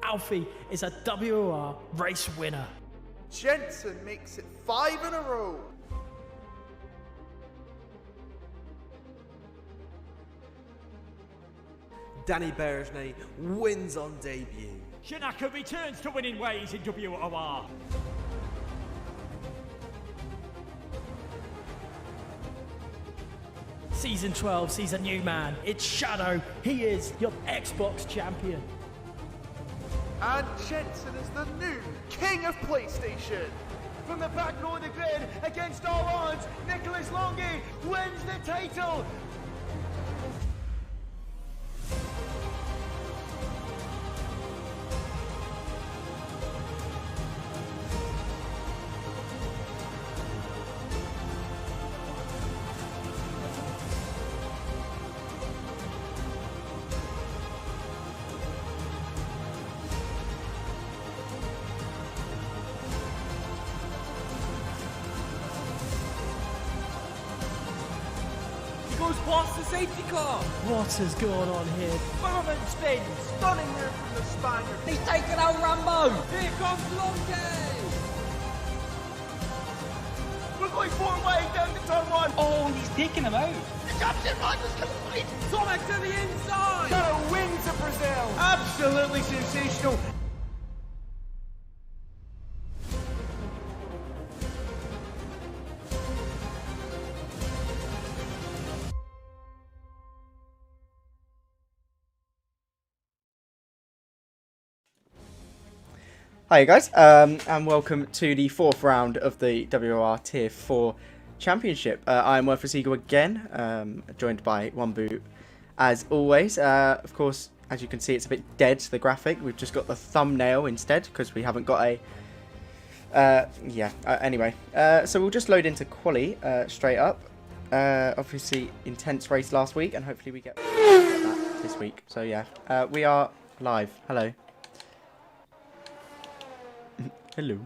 Alfie is a WOR race winner. Jensen makes it 5 in a row. Danny Berejnay wins on debut. Shinaka returns to winning ways in WOR. Season 12 sees a new man. It's Shadow. He is your Xbox champion. And Jensen is the new king of PlayStation. From the back row of the grid, against all odds, Nicholas Longy wins the title. Goes past the safety car. What has gone on here? Bowman spins. Stunning move from the Spaniard. He's taken out Rambo. Here comes Longy. We're going 4 wide down to turn 1. Oh, he's taking him out. The captain run was complete. Sonic to the inside. Shadow wins the Brazil. Absolutely sensational. Hi guys, and welcome to the 4th round of the WOR Tier 4 Championship. I am Worthless Eagle again, joined by Wombu as always. Of course, as you can see, it's a bit dead, the graphic. We've just got the thumbnail instead, because we haven't got a... anyway. So we'll just load into Quali straight up. Obviously, intense race last week, and hopefully we get that this week. So yeah, we are live. Hello. Hello.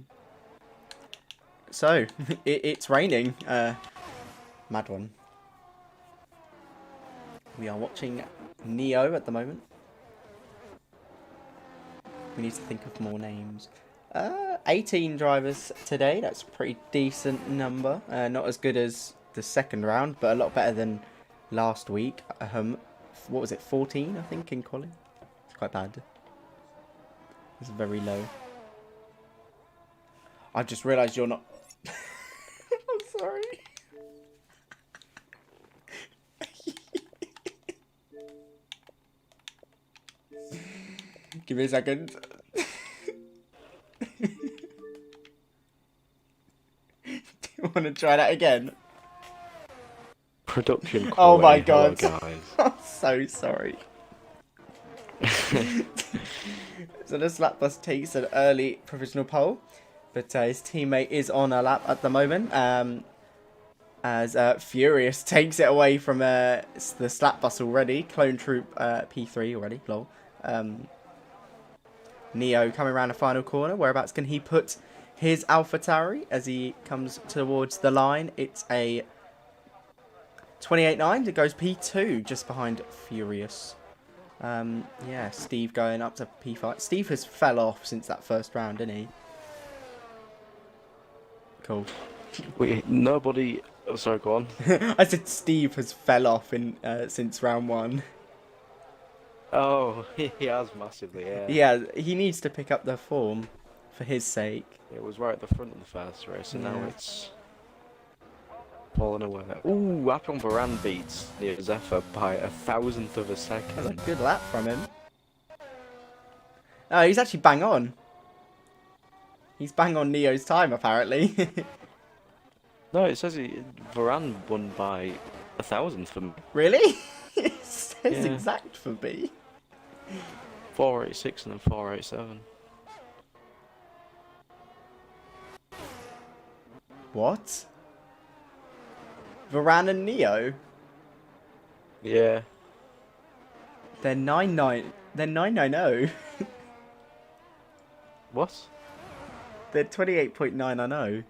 So, it's raining. Mad one. We are watching Neo at the moment. We need to think of more names. 18 drivers today. That's a pretty decent number. Not as good as the second round, but a lot better than last week. What was it, 14, I think, in quali? It's quite bad. It's very low. I just realised you're not... I'm sorry. Give me a second. Do you want to try that again? Production quality. Oh my god. Hello, guys. I'm so sorry. So the slap bus takes an early provisional pole. But his teammate is on a lap at the moment, as Furious takes it away from the slap bus already. Clone Troop P3 already, lol. Neo coming around the final corner. Whereabouts can he put his AlphaTauri as he comes towards the line? It's a 28.9. It goes P2 just behind Furious. Yeah, Steve going up to P5. Steve has fell off since that first round, didn't he? Cool. Wait, nobody... Oh, sorry, go on. I said Steve has fell off in since round 1. Oh, he has massively, yeah. Yeah, he needs to pick up the form for his sake. It was right at the front of the first race, and now it's falling away. Ooh, Apple Varane beats Neo Zephyr by 1,000th of a second. That was a good lap from him. Oh, he's actually bang on. He's bang on Neo's time, apparently. No, it says Varane won by 1,000th for me. Really? It says Yeah. exact for me. 486 and then 487. What? Varane and Neo? Yeah. They're 9-9. They're 990. What? They're 28.990.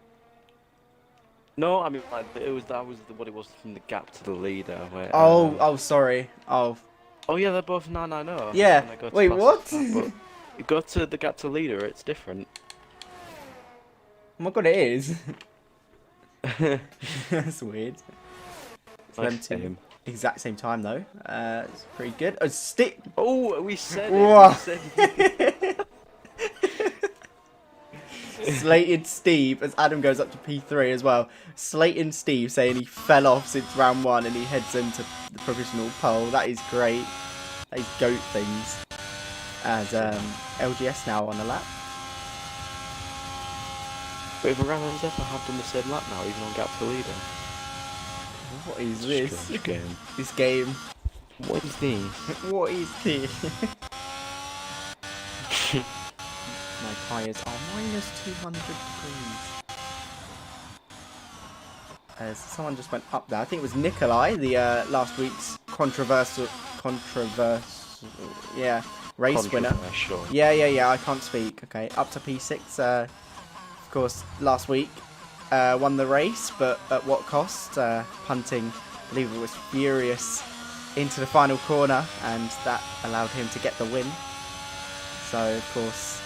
No, I mean like that was what it was from the gap to the leader. Where, Oh, sorry. Oh, Oh yeah, they're both 990. yeah. and they go to Wait, fast what? start, but Go to the gap to leader, it's different. Oh my god, it is. That's weird. It's them Nice two. game. Exact same time though. It's pretty good. Oh, we said Whoa. it. We said it. Slated Steve as Adam goes up to P3 as well. Slated Steve saying he fell off since round 1 and he heads into the provisional pole. That is great. That is goat things. As LGS now on the lap. But if Varane and Zephyr have done the same lap now, even on gap to leader. What is this? Strange game. This game. What is this? What is this? My tyres are minus 200 degrees. As someone just went up there. I think it was Nikolai, the last week's controversial, yeah, race winner. Yeah, I can't speak. Okay, up to P6. Of course, last week won the race, but at what cost? Punting, I believe it was Furious, into the final corner, and that allowed him to get the win. So, of course,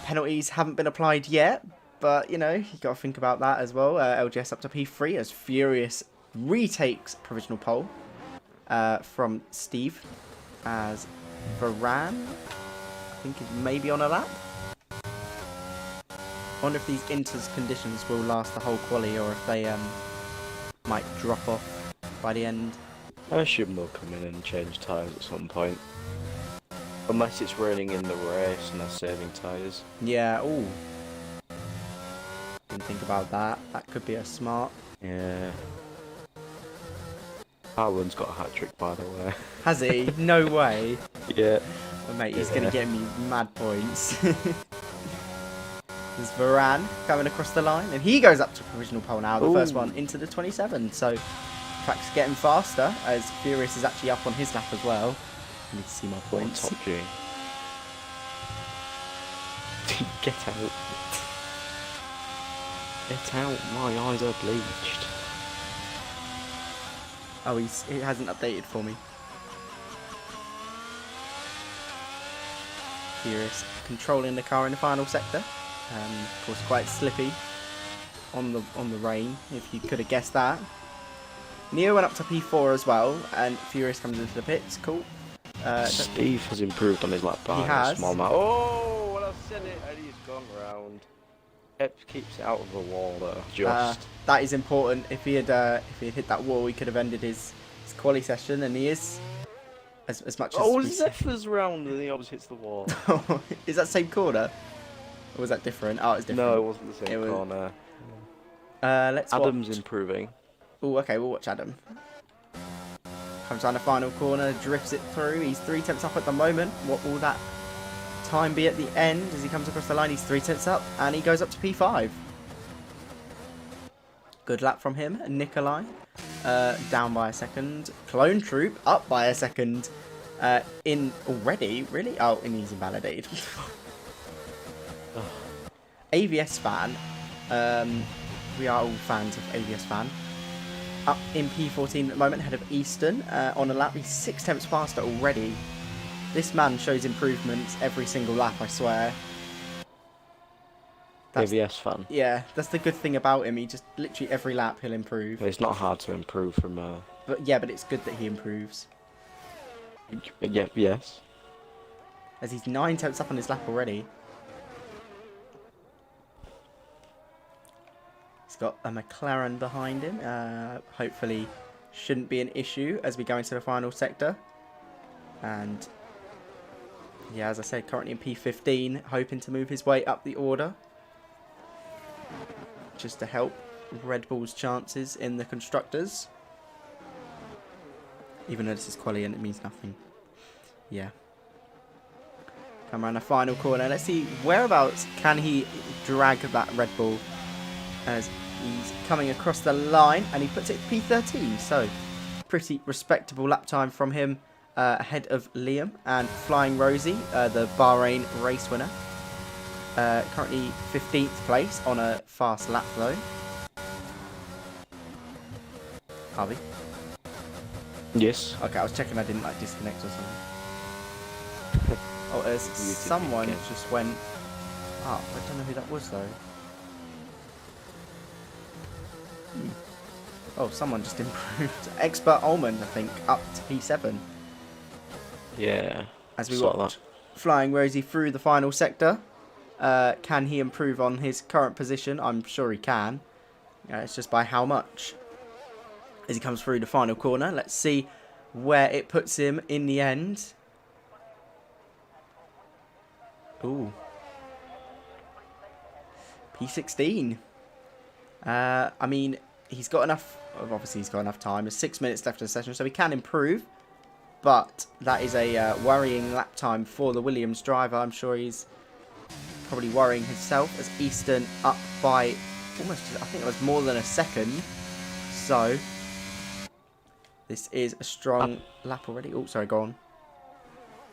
penalties haven't been applied yet, but, you know, you got to think about that as well. LGS up to P3 as Furious retakes provisional pole from Steve, as Varane, I think, is maybe on a lap. I wonder if these inters conditions will last the whole quali, or if they might drop off by the end. I assume they'll come in and change tyres at some point. Unless it's raining in the race and they're saving tyres. Yeah, ooh. Didn't think about that. That could be a smart. Yeah. Haaland's got a hat-trick, by the way. Has he? No way. Yeah. Oh, mate, he's going to get me mad points. There's Varane coming across the line, and he goes up to provisional pole now, the first one into the 27. So, track's getting faster, as Furious is actually up on his lap as well. I need to see my points. Top G. Get out. Get out, my eyes are bleached. Oh, it hasn't updated for me. Furious controlling the car in the final sector. Of course, quite slippy on the rain, if you could have guessed that. Neo went up to P4 as well, and Furious comes into the pits. Cool. Steve has improved on his lap by a small amount. Oh, well, I've said it, and he's gone round. It keeps it out of the wall, though. Just. That is important. If he had hit that wall, he could have ended his quali session, and he is. As much as. Oh, Zephyr's round, and he always hits the wall. Is that same corner? Or was that different? Oh, it's different. No, it wasn't the same corner. Let's Adam's watch. improving. Oh, okay, we'll watch Adam. Comes down the final corner, drifts it through. He's 3/10 up at the moment. What will that time be at the end? As he comes across the line, he's 3/10 up, and he goes up to P5. Good lap from him. Nikolai down by a second. Clone Troop up by a second. In already, really? Oh, and he's invalidated. AVS fan. We are all fans of AVS fan. Up in P14 at the moment, ahead of Easton. On a lap, he's 6/10 faster already. This man shows improvements every single lap, I swear. AVS fan. Yeah, that's the good thing about him. He just literally every lap he'll improve. It's not hard to improve from. But yeah, but it's good that he improves. Yeah. Yes. As he's 9/10 up on his lap already. He's got a McLaren behind him. Hopefully, shouldn't be an issue as we go into the final sector. And yeah, as I said, currently in P15, hoping to move his way up the order, just to help Red Bull's chances in the constructors. Even though this is quali and it means nothing. Yeah. Come around the final corner. Let's see whereabouts can he drag that Red Bull, as he's coming across the line, and he puts it P13. So pretty respectable lap time from him, ahead of Liam and Flying Rosie, the Bahrain race winner. Currently 15th place on a fast lap though. Harvey? Yes. Okay, I was checking I didn't like disconnect or something. Oh, there's did someone get. just went up. I don't know who that was though. Oh, someone just improved. Expert Almond, I think, up to P7. Yeah. As we saw watch Flying Rosie through the final sector. Can he improve on his current position? I'm sure he can. It's just by how much. As he comes through the final corner. Let's see where it puts him in the end. Ooh. P16. I mean, he's got enough. Obviously, he's got enough time. There's 6 minutes left in the session, so he can improve. But that is a worrying lap time for the Williams driver. I'm sure he's probably worrying himself as Easton up by almost, I think it was more than a second. So, this is a strong lap already. Oh, sorry, go on.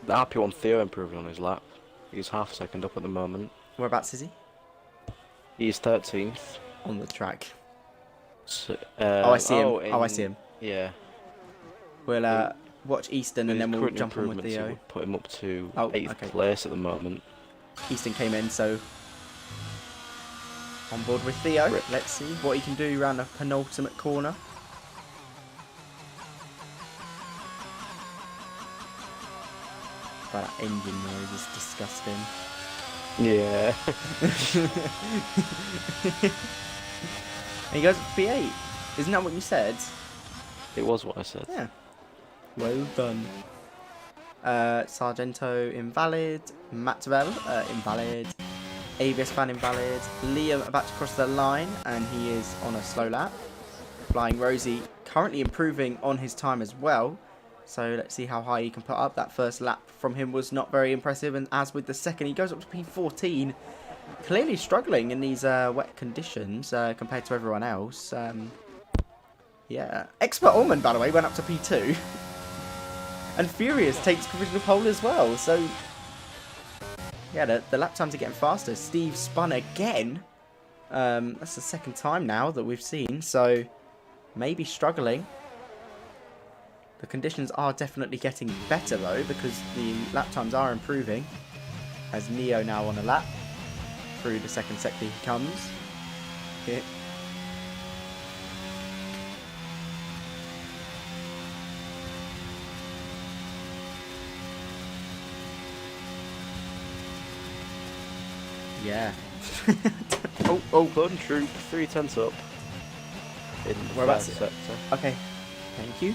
The RP1 Theo improved on his lap. He's half a second up at the moment. Whereabouts is he? He's 13th. On the track. So, Oh, I see him. Oh, I see him. Yeah. We'll watch Easton and His then we'll current jump on with improvements Theo. would put him up to Oh, 8th okay. place at the moment. Easton came in, so on board with Theo. Rip. Let's see what he can do around the penultimate corner. That engine noise is disgusting. Yeah. And he goes up to P8. Isn't that what you said? It was what I said. Yeah. Well done. Sargento invalid. Matvel invalid. ABS fan invalid. Liam about to cross the line and he is on a slow lap. Flying Rosie currently improving on his time as well. So let's see how high he can put up. That first lap from him was not very impressive, and as with the second, he goes up to P14. Clearly struggling in these wet conditions compared to everyone else. Yeah. Expert Almond, by the way, went up to P2. And Furious takes provisional pole as well. So, yeah, the lap times are getting faster. Steve spun again. That's the second time now that we've seen. So, maybe struggling. The conditions are definitely getting better, though, because the lap times are improving. As Neo now on a lap. Through the second sector he comes. Here. Yeah. Oh, Golden Troop, 3/10 up. In the Whereabouts first it? sector. Okay. Thank you.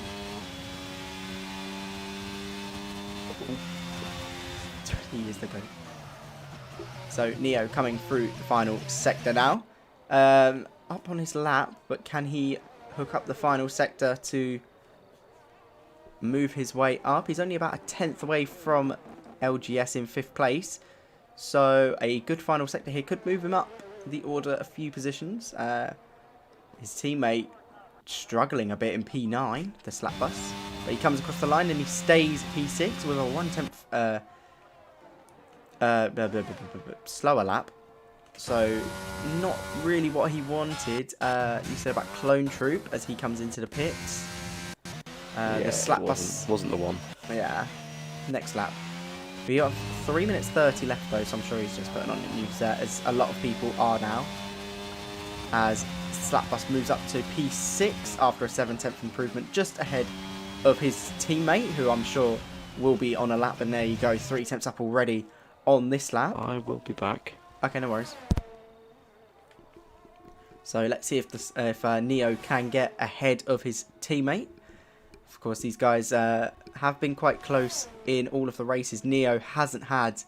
He is the goat. So Neo coming through the final sector now. Up on his lap, but can he hook up the final sector to move his way up? He's only about a 10th away from LGS in 5th place. So a good final sector here could move him up the order a few positions. His teammate struggling a bit in P9, the slap bus. But he comes across the line and he stays P6 with a 1/10 slower lap. So not really what he wanted. You said about Clone Troop as he comes into the pits. The slap bus wasn't the one. Yeah. Next lap. We got 3 minutes 30 left though, so I'm sure he's just putting on a new set, as a lot of people are now. As Slapbus moves up to P6 after a 7/10 improvement, just ahead of his teammate, who I'm sure will be on a lap. And there you go, 3 attempts up already on this lap. I will be back. Okay, no worries. So let's see if Neo can get ahead of his teammate. Of course, these guys have been quite close in all of the races. Neo hasn't had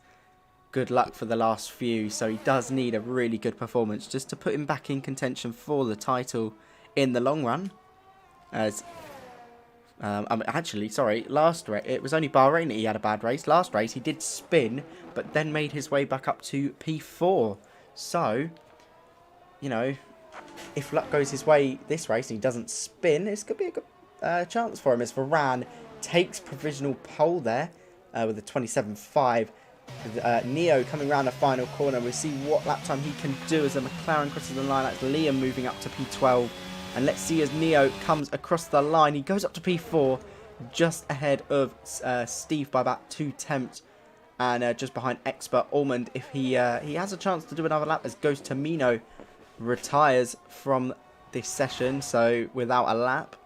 good luck for the last few, so he does need a really good performance just to put him back in contention for the title in the long run. As actually, sorry, last race it was only Bahrain that he had a bad race. Last race he did spin, but then made his way back up to P4. So, you know, if luck goes his way this race and he doesn't spin, this could be a good chance for him, as Varane takes provisional pole there with a 27.5. Neo coming around the final corner. We'll see what lap time he can do as the McLaren crosses the line. That's Liam moving up to P12. And let's see as Neo comes across the line. He goes up to P4, just ahead of Steve by about 2 tenths. And just behind Expert Almond, if he has a chance to do another lap, as Ghost Tamino retires from this session. So without a lap.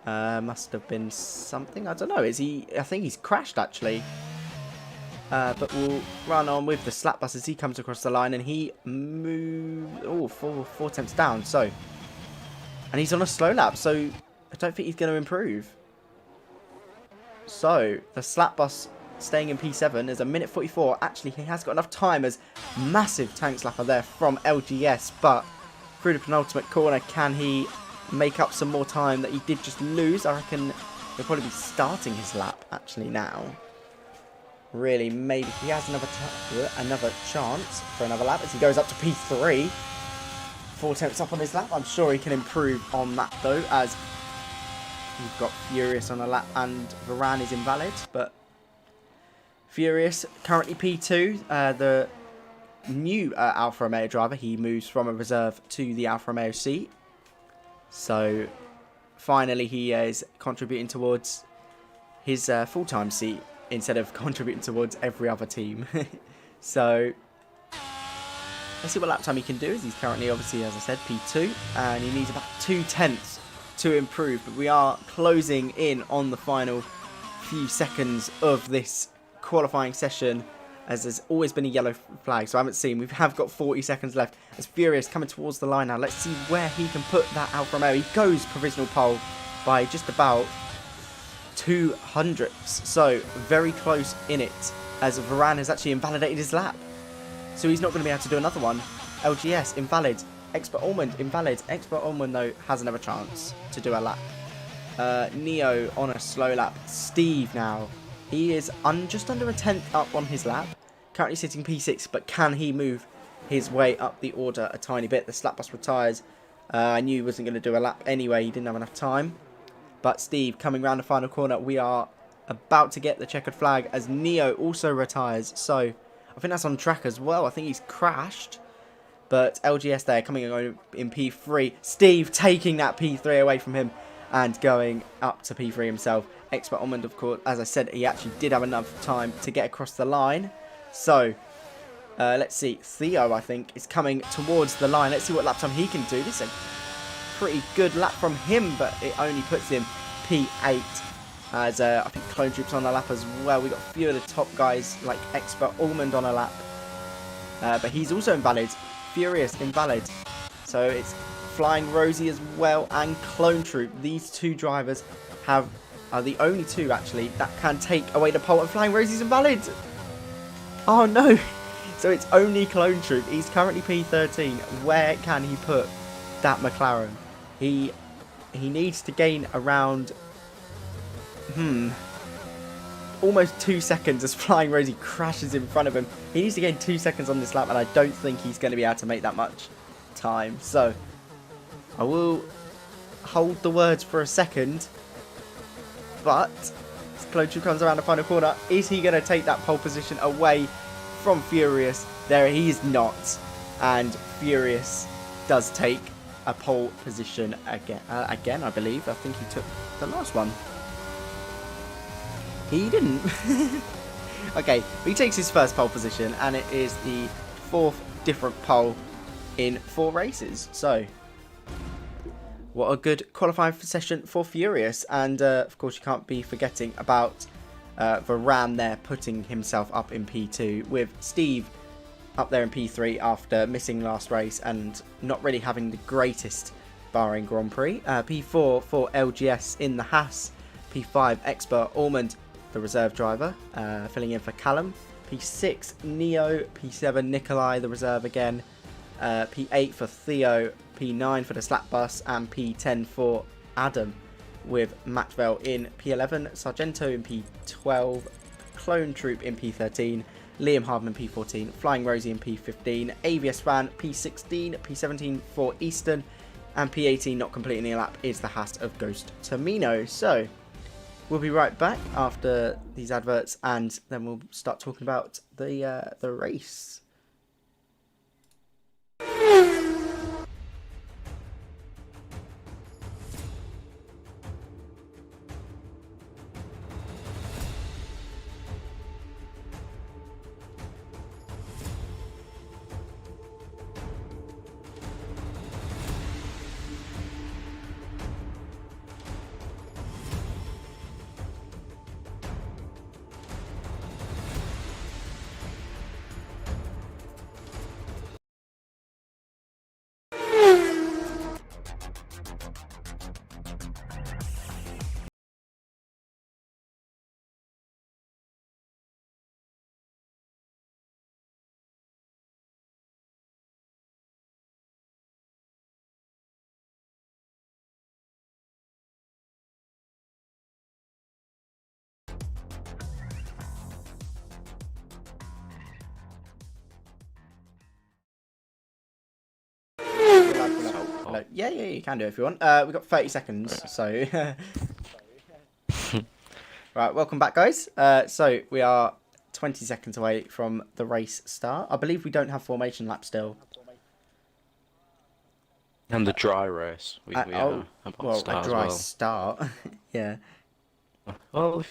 Must have been something. I don't know. Is he? I think he's crashed actually. But we'll run on with the slap bus as he comes across the line and he moves. Oh, four tenths down. So, and he's on a slow lap. So I don't think he's going to improve. So the slap bus staying in P7 is a minute 44. Actually, he has got enough time as massive tank slapper there from LGS. But through the penultimate corner, can he make up some more time that he did just lose? I reckon he'll probably be starting his lap actually now. Really, maybe he has another chance for another lap as he goes up to P3. 4 tenths up on his lap. I'm sure he can improve on that though, as we've got Furious on a lap and Varane is invalid. But Furious currently P2. The new Alfa Romeo driver, he moves from a reserve to the Alfa Romeo seat. So finally he is contributing towards his full-time seat instead of contributing towards every other team. So let's see what lap time he can do, as he's currently obviously, as I said, P2 and he needs about 2 tenths to improve. But we are closing in on the final few seconds of this qualifying session, as there's always been a yellow flag, so I haven't seen. We have got 40 seconds left as Furious coming towards the line now. Let's see where he can put that Alfa Romeo. He goes provisional pole by just about 2 hundredths, so very close in it, as Varane has actually invalidated his lap. So he's not going to be able to do another one. LGS, invalid. Expert Almond, invalid. Expert Almond, though, has another chance to do a lap. Neo on a slow lap. Steve now. He is just under a tenth up on his lap. Currently sitting P6, but can he move his way up the order a tiny bit? The slap bus retires. I knew he wasn't going to do a lap anyway. He didn't have enough time. But Steve coming round the final corner. We are about to get the checkered flag as Neo also retires. So I think that's on track as well. I think he's crashed. But LGS there coming in P3. Steve taking that P3 away from him and going up to P3 himself. Expert Almond, of course, as I said, he actually did have enough time to get across the line. So let's see. Theo, I think, is coming towards the line. Let's see what lap time he can do. This is a pretty good lap from him, but it only puts him P8. As I think Clone Troop's on a lap as well. We got a few of the top guys like Expert Almond on a lap. But he's also invalid. Furious, invalid. So it's Flying Rosie as well and Clone Troop. These two drivers are the only two actually that can take away the pole, and Flying Rosie's invalid. Oh no. So it's only Clone Troop. He's currently P13. Where can he put that McLaren? He needs to gain around almost 2 seconds as Flying Rosie crashes in front of him. He needs to gain 2 seconds on this lap, and I don't think he's going to be able to make that much time. So I will hold the words for a second. But as Clone Troop comes around the final corner, is he going to take that pole position away from Furious? There he is not. And Furious does take a pole position again, I believe. I think he took the last one. He didn't. Okay, he takes his first pole position, and it is the 4th different pole in 4 races. So what a good qualifying session for Furious. And of course you can't be forgetting about Varane there putting himself up in P2, with Steve up there in P3 after missing last race and not really having the greatest Bahrain Grand Prix. P4 for LGS in the Haas. P5 Expert Almond, the reserve driver, filling in for Callum. P6 Neo. P7 Nikolai, the reserve again. P8 for Theo. P9 for the slap bus, and P10 for Adam, with Maxwell in P11, Sargento in P12, Clone Troop in P13, Liam Hardman P14, Flying Rosie in P15, AVS Fan P16, P17 for Easton, and P18 not completing the lap is the Haas of Ghost Tamino. So we'll be right back after these adverts, and then we'll start talking about the race. Hello. Yeah, you can do it if you want. We've got 30 seconds, so... Right, welcome back, guys. So we are 20 seconds away from the race start. I believe we don't have formation lap still. And the dry race. We are about to start a dry as well. start. Yeah. Well,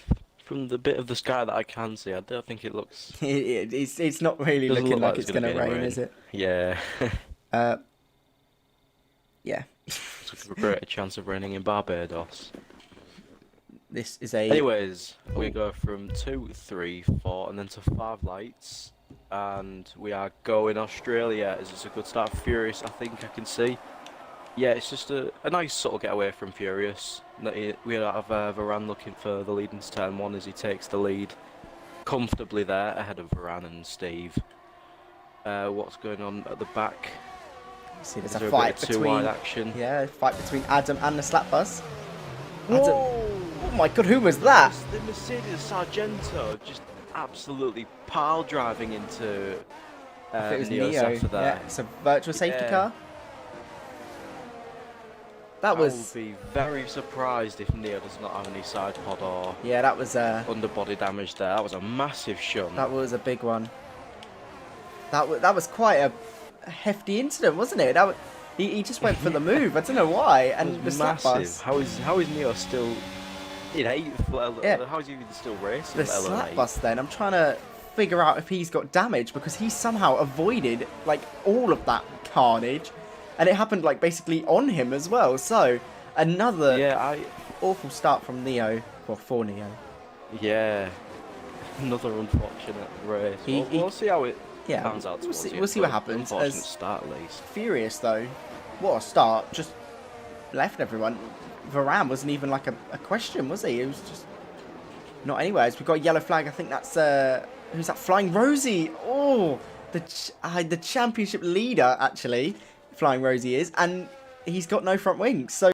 from the bit of the sky that I can see, I don't think it looks... It's not really Doesn't looking look like it's going to rain, is it? Yeah. Yeah. It's a greater chance of raining in Barbados. This is a... Anyways, we go from 2, 3, 4, and then to 5 lights. And we are going Australia. Is this a good start for Furious? I think I can see. Yeah, it's just a nice sort of getaway from Furious. We have Varane looking for the lead into turn 1 as he takes the lead comfortably there ahead of Varane and Steve. What's going on at the back? See, there's Is a there fight bit of between... two-wide action? Yeah, fight between Adam and the slap bus. Adam... Whoa! Oh my god, who was that? The Mercedes Sargento just absolutely pile driving into I think it was Neo Neo. Zephyr there. Yeah, it's a virtual safety Yeah. car. That I was... would be very surprised if Neo does not have any side pod or Yeah, that was underbody damage there. That was a massive shunt. that was a big one. That was quite a hefty incident, wasn't it? He just went for the move. I don't know why. And the slap bus. How is Neo still in 8th? Yeah. How is he even still racing? The let alone slap 8th? bus then, I'm trying to figure out if he's got damage because he somehow avoided like all of that carnage and it happened like basically on him as well. So another awful start from Neo, or for Neo. Yeah, another unfortunate race. We'll see how it pans out. We'll see what happens. Unfortunate start at least. Furious though, what a start! Just left everyone. Varane wasn't even like a question, was he? It was just not anyways. We've got a yellow flag. I think that's who's that? Flying Rosie. Oh, the championship leader actually. Flying Rosie is, and he's got no front wing, so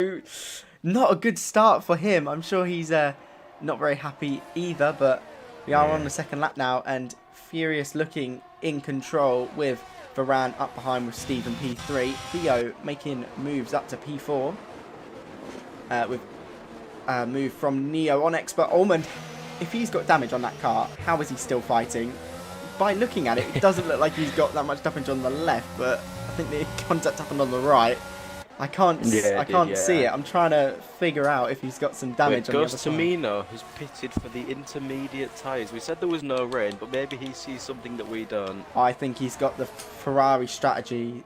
not a good start for him. I'm sure he's not very happy either, but we are on the second lap now, and Furious looking in control with Varane up behind with Steve and P3. Theo making moves up to P4 with a move from Neo on Expert Almond. If he's got damage on that car, how is he still fighting? By looking at it, it doesn't look like he's got that much damage on the left, but I think the contact happened on the right. I can't see it. I'm trying to figure out if he's got some damage on the other side. Tomino has pitted for the intermediate tyres. We said there was no rain, but maybe he sees something that we don't. I think he's got the Ferrari strategists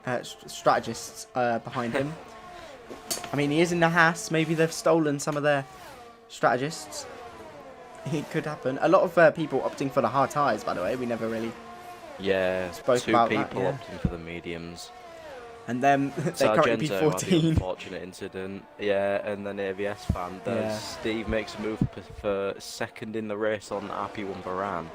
behind him. I mean, he is in the Haas. Maybe they've stolen some of their strategists. It could happen. A lot of people opting for the hard tyres, by the way. We never really spoke about that. Two people opting for the mediums. And then they currently P14. Unfortunate incident. Yeah, and then AVS fan does. Steve makes a move for second in the race on RP1 Varane.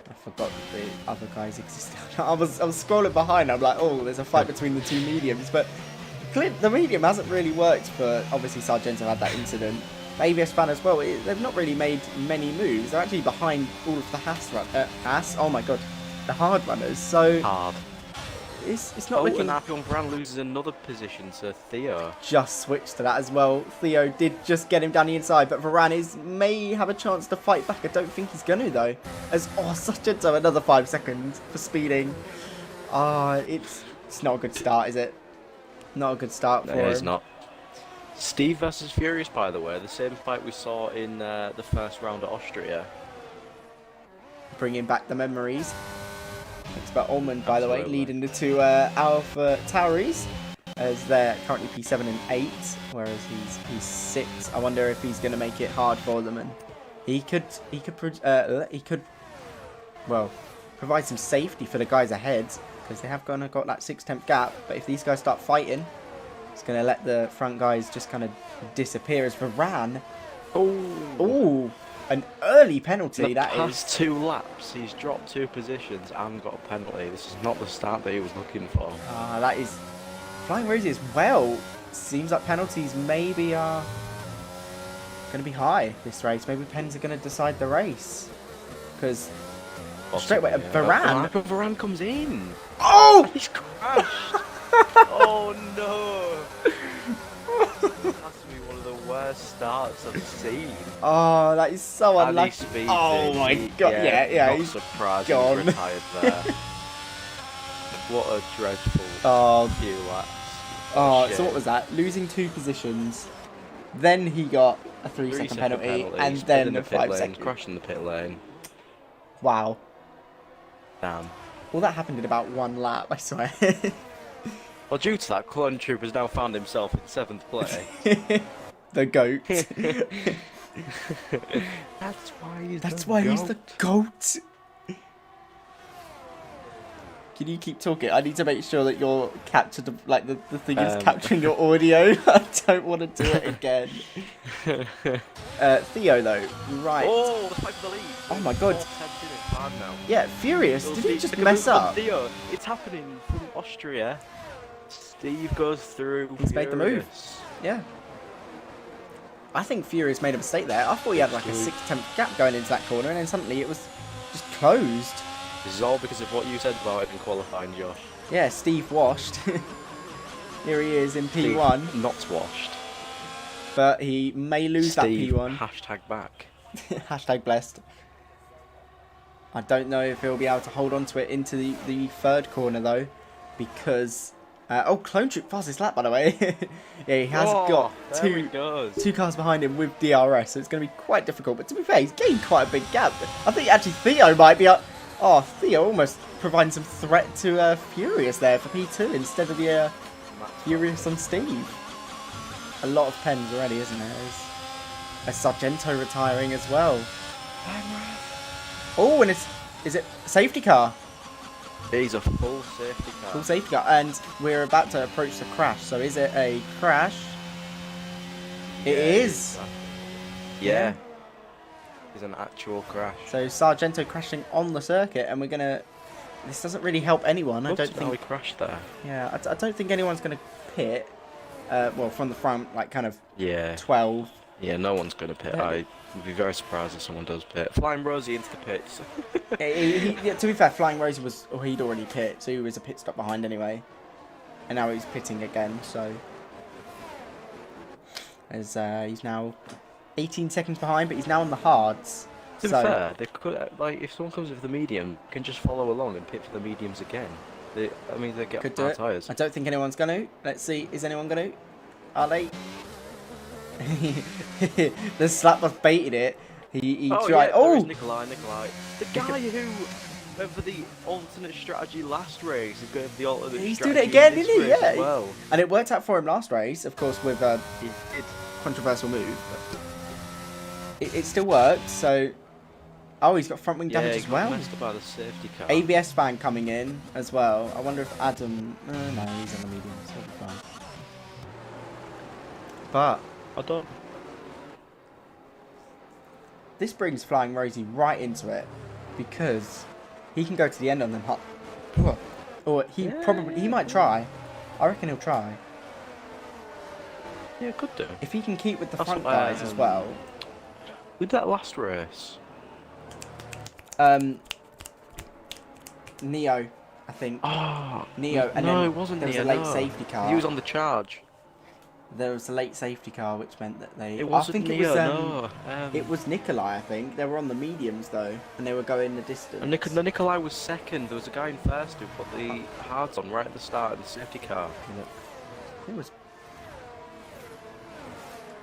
I forgot that the other guys existed. I was scrolling behind. I'm like, oh, there's a fight between the two mediums, but the medium hasn't really worked for. Obviously, Sargento had that incident. AVS fan as well. They've not really made many moves. They're actually behind all of the Haas. Oh my god, the hard runners. So hard. It's not looking. And RP1 Varane loses another position to Theo. Just switched to that as well. Theo did just get him down the inside, but Varane may have a chance to fight back. I don't think he's going to though. Sargento another 5 seconds for speeding. It's not a good start, is it? Not a good start for him. It's not. Steve versus Furious, by the way, the same fight we saw in the first round at Austria. Bringing back the memories. Expert Almond, by the way, leading the two Alpha Tauris as they're currently P7 and 8, whereas he's 6. I wonder if he's going to make it hard for them, and he could provide some safety for the guys ahead because they have got that 6-10 gap. But if these guys start fighting, it's going to let the front guys just kind of disappear as Varane. Oh, an early penalty, that is. The past 2 laps, he's dropped 2 positions and got a penalty. This is not the start that he was looking for. That is... Flying Rosie as well. Seems like penalties maybe are going to be high this race. Maybe pens are going to decide the race. Because straight away, Varane... Varane comes in. Oh! He's crashed. Oh no. starts I've seen. Oh, that is so And he unlucky. speeds Oh in. my god, yeah, Not he's surprised gone. he's retired there. What a dreadful few laps. Oh, so what was that? Losing 2 positions. Then he got a 3-second penalty, and then a 5-second. Crashing the pit lane. Wow. Damn. All that happened in about 1 lap, I swear. Well, due to that, Clone Troop has now found himself in 7th place. The goat. That's why He's the goat. Can you keep talking? I need to make sure that you're captured, like the thing is capturing your audio. I don't want to do it again. Theo, though, right. Oh, the fight for the lead. Oh my god. 5 now. Yeah, Furious. Did he just Look at mess the- up? Theo, it's happening from Austria. Steve goes through. He's made the move. Furious. Yeah. I think Furious made a mistake there. I thought he had like a 6-10 gap going into that corner, and then suddenly it was just closed. This is all because of what you said about it in qualifying, Josh. Yeah, Steve washed. Here he is in P1. Steve not washed. But he may lose Steve, that P1. hashtag back. Hashtag blessed. I don't know if he'll be able to hold on to it into the 3rd corner though, because Clone Troop fastest lap by the way. Yeah, he has got two cars behind him with DRS, so it's going to be quite difficult. But to be fair, he's gained quite a big gap. I think actually Theo might be up. Oh, Theo almost providing some threat to Furious there for P2 instead of the Furious on Steve. A lot of pens already, isn't there? There's a Sargento retiring as well. Oh, and is it a safety car? He's a full safety car. Full safety car, and we're about to approach the crash. So is it a crash? It is. Yeah. It's an actual crash. So Sargento crashing on the circuit, and we're gonna. This doesn't really help anyone. I don't How he think. crashed there. Yeah, I don't think anyone's gonna pit. Well, from the front, like kind of Yeah. 12. Yeah, no one's going to pit. Yeah. I would be very surprised if someone does pit. Flying Rosie into the pits. Yeah, to be fair, Flying Rosie he'd already pit, so he was a pit stop behind anyway. And now he's pitting again, so. As he's now 18 seconds behind, but he's now on the hards. To be fair, they could, like, if someone comes with the medium, can just follow along and pit for the mediums again. They get Could do hard it. tyres. I don't think anyone's going to. Let's see, is anyone going to? Are they? The slap was baited it. He tried. Yeah, Oh! there is Nikolai. The guy who, for the alternate strategy last race, is going for the alternate He's strategy doing it again, in this isn't he? race Yeah. as well. And it worked out for him last race, of course, with a He did. controversial move. But it still worked, so. Oh, he's got front wing damage he as got well. messed up by the safety car. ABS fan coming in as well. I wonder if Adam. No, he's on the medium, so he'll be fine. But I don't. this brings Flying Rosie right into it because he can go to the end on them. Or he might try. I reckon he'll try. Yeah, could do. If he can keep with the That's front what, guys as well. With that last race. Neo, I think. Oh, Neo, and no, then it wasn't there was Neo, a late no. safety car. He was on the charge. There was a late safety car, which meant that they. It wasn't I think Neo, it was. no. It was Nikolai, I think. They were on the mediums though, and they were going the distance. And Nikolai was second. There was a guy in first who put the hards on right at the start of the safety car. It was.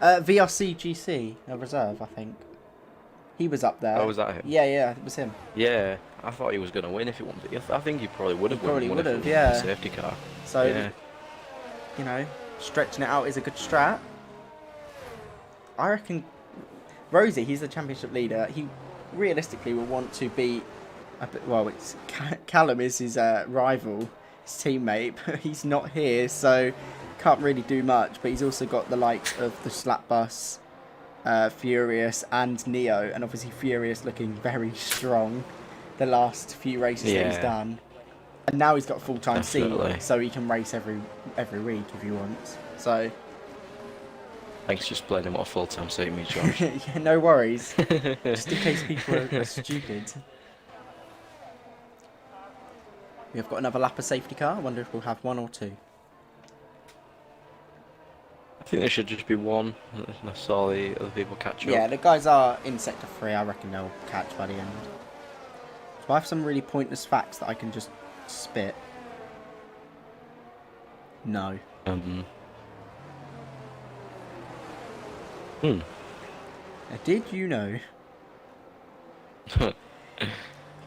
VRC GC, a reserve, I think. He was up there. Oh, was that him? Yeah, it was him. Yeah, I thought he was going to win if it wasn't. I think he probably would have won. Probably if would it have, wasn't yeah. the safety car. So, Yeah. you know, stretching it out is a good strat. I reckon Rosie, he's the championship leader. He realistically will want to beat. Well, it's Callum is his rival, his teammate, but he's not here, so can't really do much. But he's also got the likes of the Slap Bus, Furious, and Neo, and obviously Furious looking very strong the last few races that he's done. And now he's got a full-time seat, Definitely. so he can race every week if he wants. So Thanks for explaining what a full-time seat means, Josh. yeah, no worries. Just in case people are stupid. We have got another lap of safety car. I wonder if we'll have one or two. I think there should just be one. And I saw the other people catch up. Yeah, the guys are in sector 3. I reckon they'll catch by the end. So I have some really pointless facts that I can just spit. No. Now, did you know?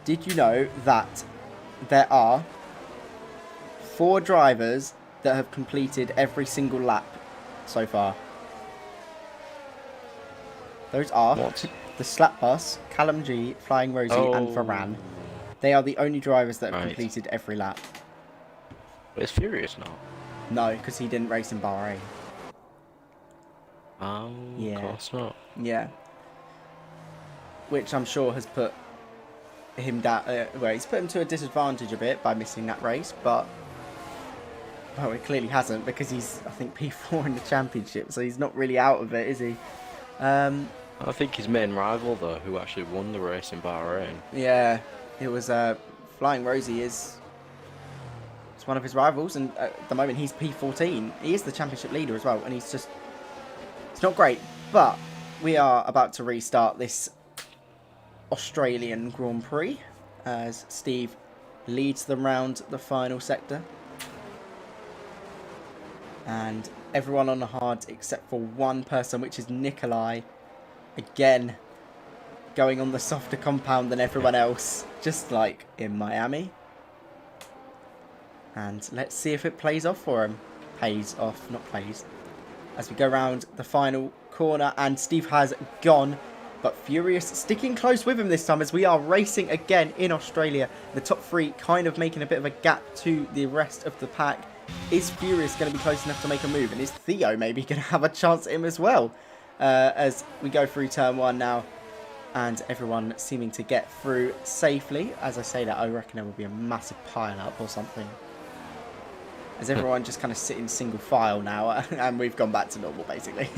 Did you know that there are 4 drivers that have completed every single lap so far? Those are the Slap Bus, Callum G, Flying Rosie, and Varane. They are the only drivers that have completed every lap. But it's Furious now. No, because he didn't race in Bahrain. Oh, Yeah. of course not. Yeah. Which I'm sure has put him down. Well, he's put him to a disadvantage a bit by missing that race, but well, it clearly hasn't because he's, I think, P4 in the championship, so he's not really out of it, is he? I think his main rival though, who actually won the race in Bahrain. Yeah, it was Flying Rosie is. It's one of his rivals, and at the moment he's P14. He is the championship leader as well, and he's just. It's not great, but we are about to restart this Australian Grand Prix as Steve leads them round the final sector. And everyone on the hard except for one person, which is Nikolai. Again, going on the softer compound than everyone else, just like in Miami. And let's see if it plays off for him. Pays off, not plays. As we go round the final corner, and Steve has gone. But Furious sticking close with him this time as we are racing again in Australia. The top 3 kind of making a bit of a gap to the rest of the pack. Is Furious going to be close enough to make a move? And is Theo maybe going to have a chance at him as well? As we go through turn 1 now. And everyone seeming to get through safely. As I say that, I reckon there will be a massive pile-up or something. As everyone just kind of sit in single file now. And we've gone back to normal, basically.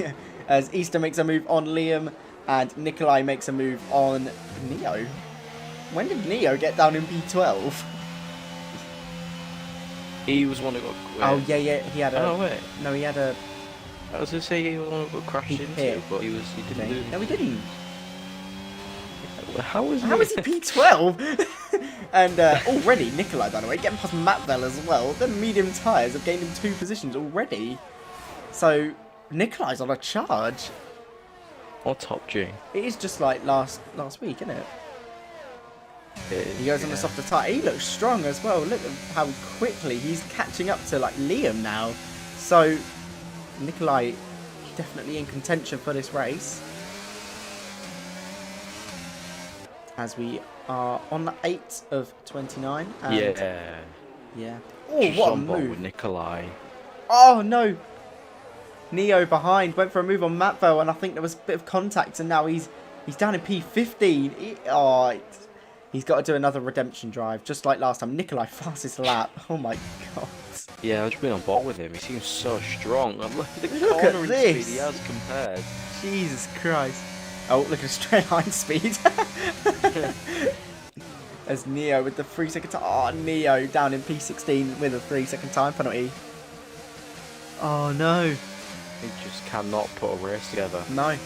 As Easter makes a move on Liam. And Nikolai makes a move on Neo. When did Neo get down in P12? He was one who got. Oh, yeah, he had a... Oh, wait. No, he had a... I was going to say he was one who got crashed into, hit. but he didn't do it. No, he didn't. How was he P12? And already, Nikolai, by the way, getting past Matvel as well. The medium tyres have gained him 2 positions already. So, Nikolai's on a charge. Or top G. It is just like last week, isn't it? He goes on the softer tyre. He looks strong as well. Look at how quickly he's catching up to like Liam now. So Nikolai definitely in contention for this race. As we are on the 8th of 29. And yeah. Oh, Just what a on board move. with Nikolai. Oh, no. Neo behind. Went for a move on Matvel, and I think there was a bit of contact, and now he's down in P15. He's got to do another redemption drive, just like last time. Nikolai, fastest lap. Oh, my God. Yeah, I've just been on board with him. He seems so strong. Look at the Look at cornering this. speed he has compared. Jesus Christ. Oh, look at straight line speed. As Neo with the 3-second time. Oh, Neo down in P16 with a 3-second time penalty. Oh, no. He just cannot put a race together. No.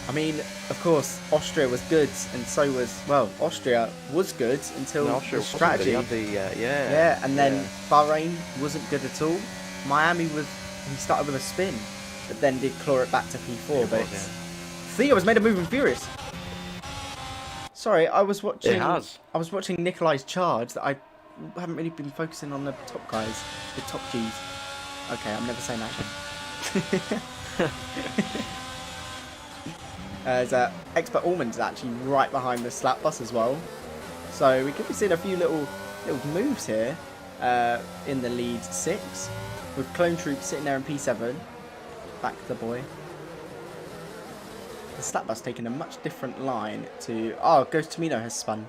I mean, of course, Austria was good, and so was, well, Austria was good until the strategy. Yeah, and then Bahrain wasn't good at all. Miami he started with a spin, but then did claw it back to P4. Theo has made a move in Furious. Sorry, I was watching. It has. I was watching Nikolai's charge. That I haven't really been focusing on the top guys, the top Gs. Okay, I'm never saying that again. As Expert Allman's actually right behind the slap bus as well. So we could be seeing a few little moves here in the lead 6. With Clone Troop sitting there in P7. Back the boy. The slap bus taking a much different line to... Oh, Ghost Tomino has spun.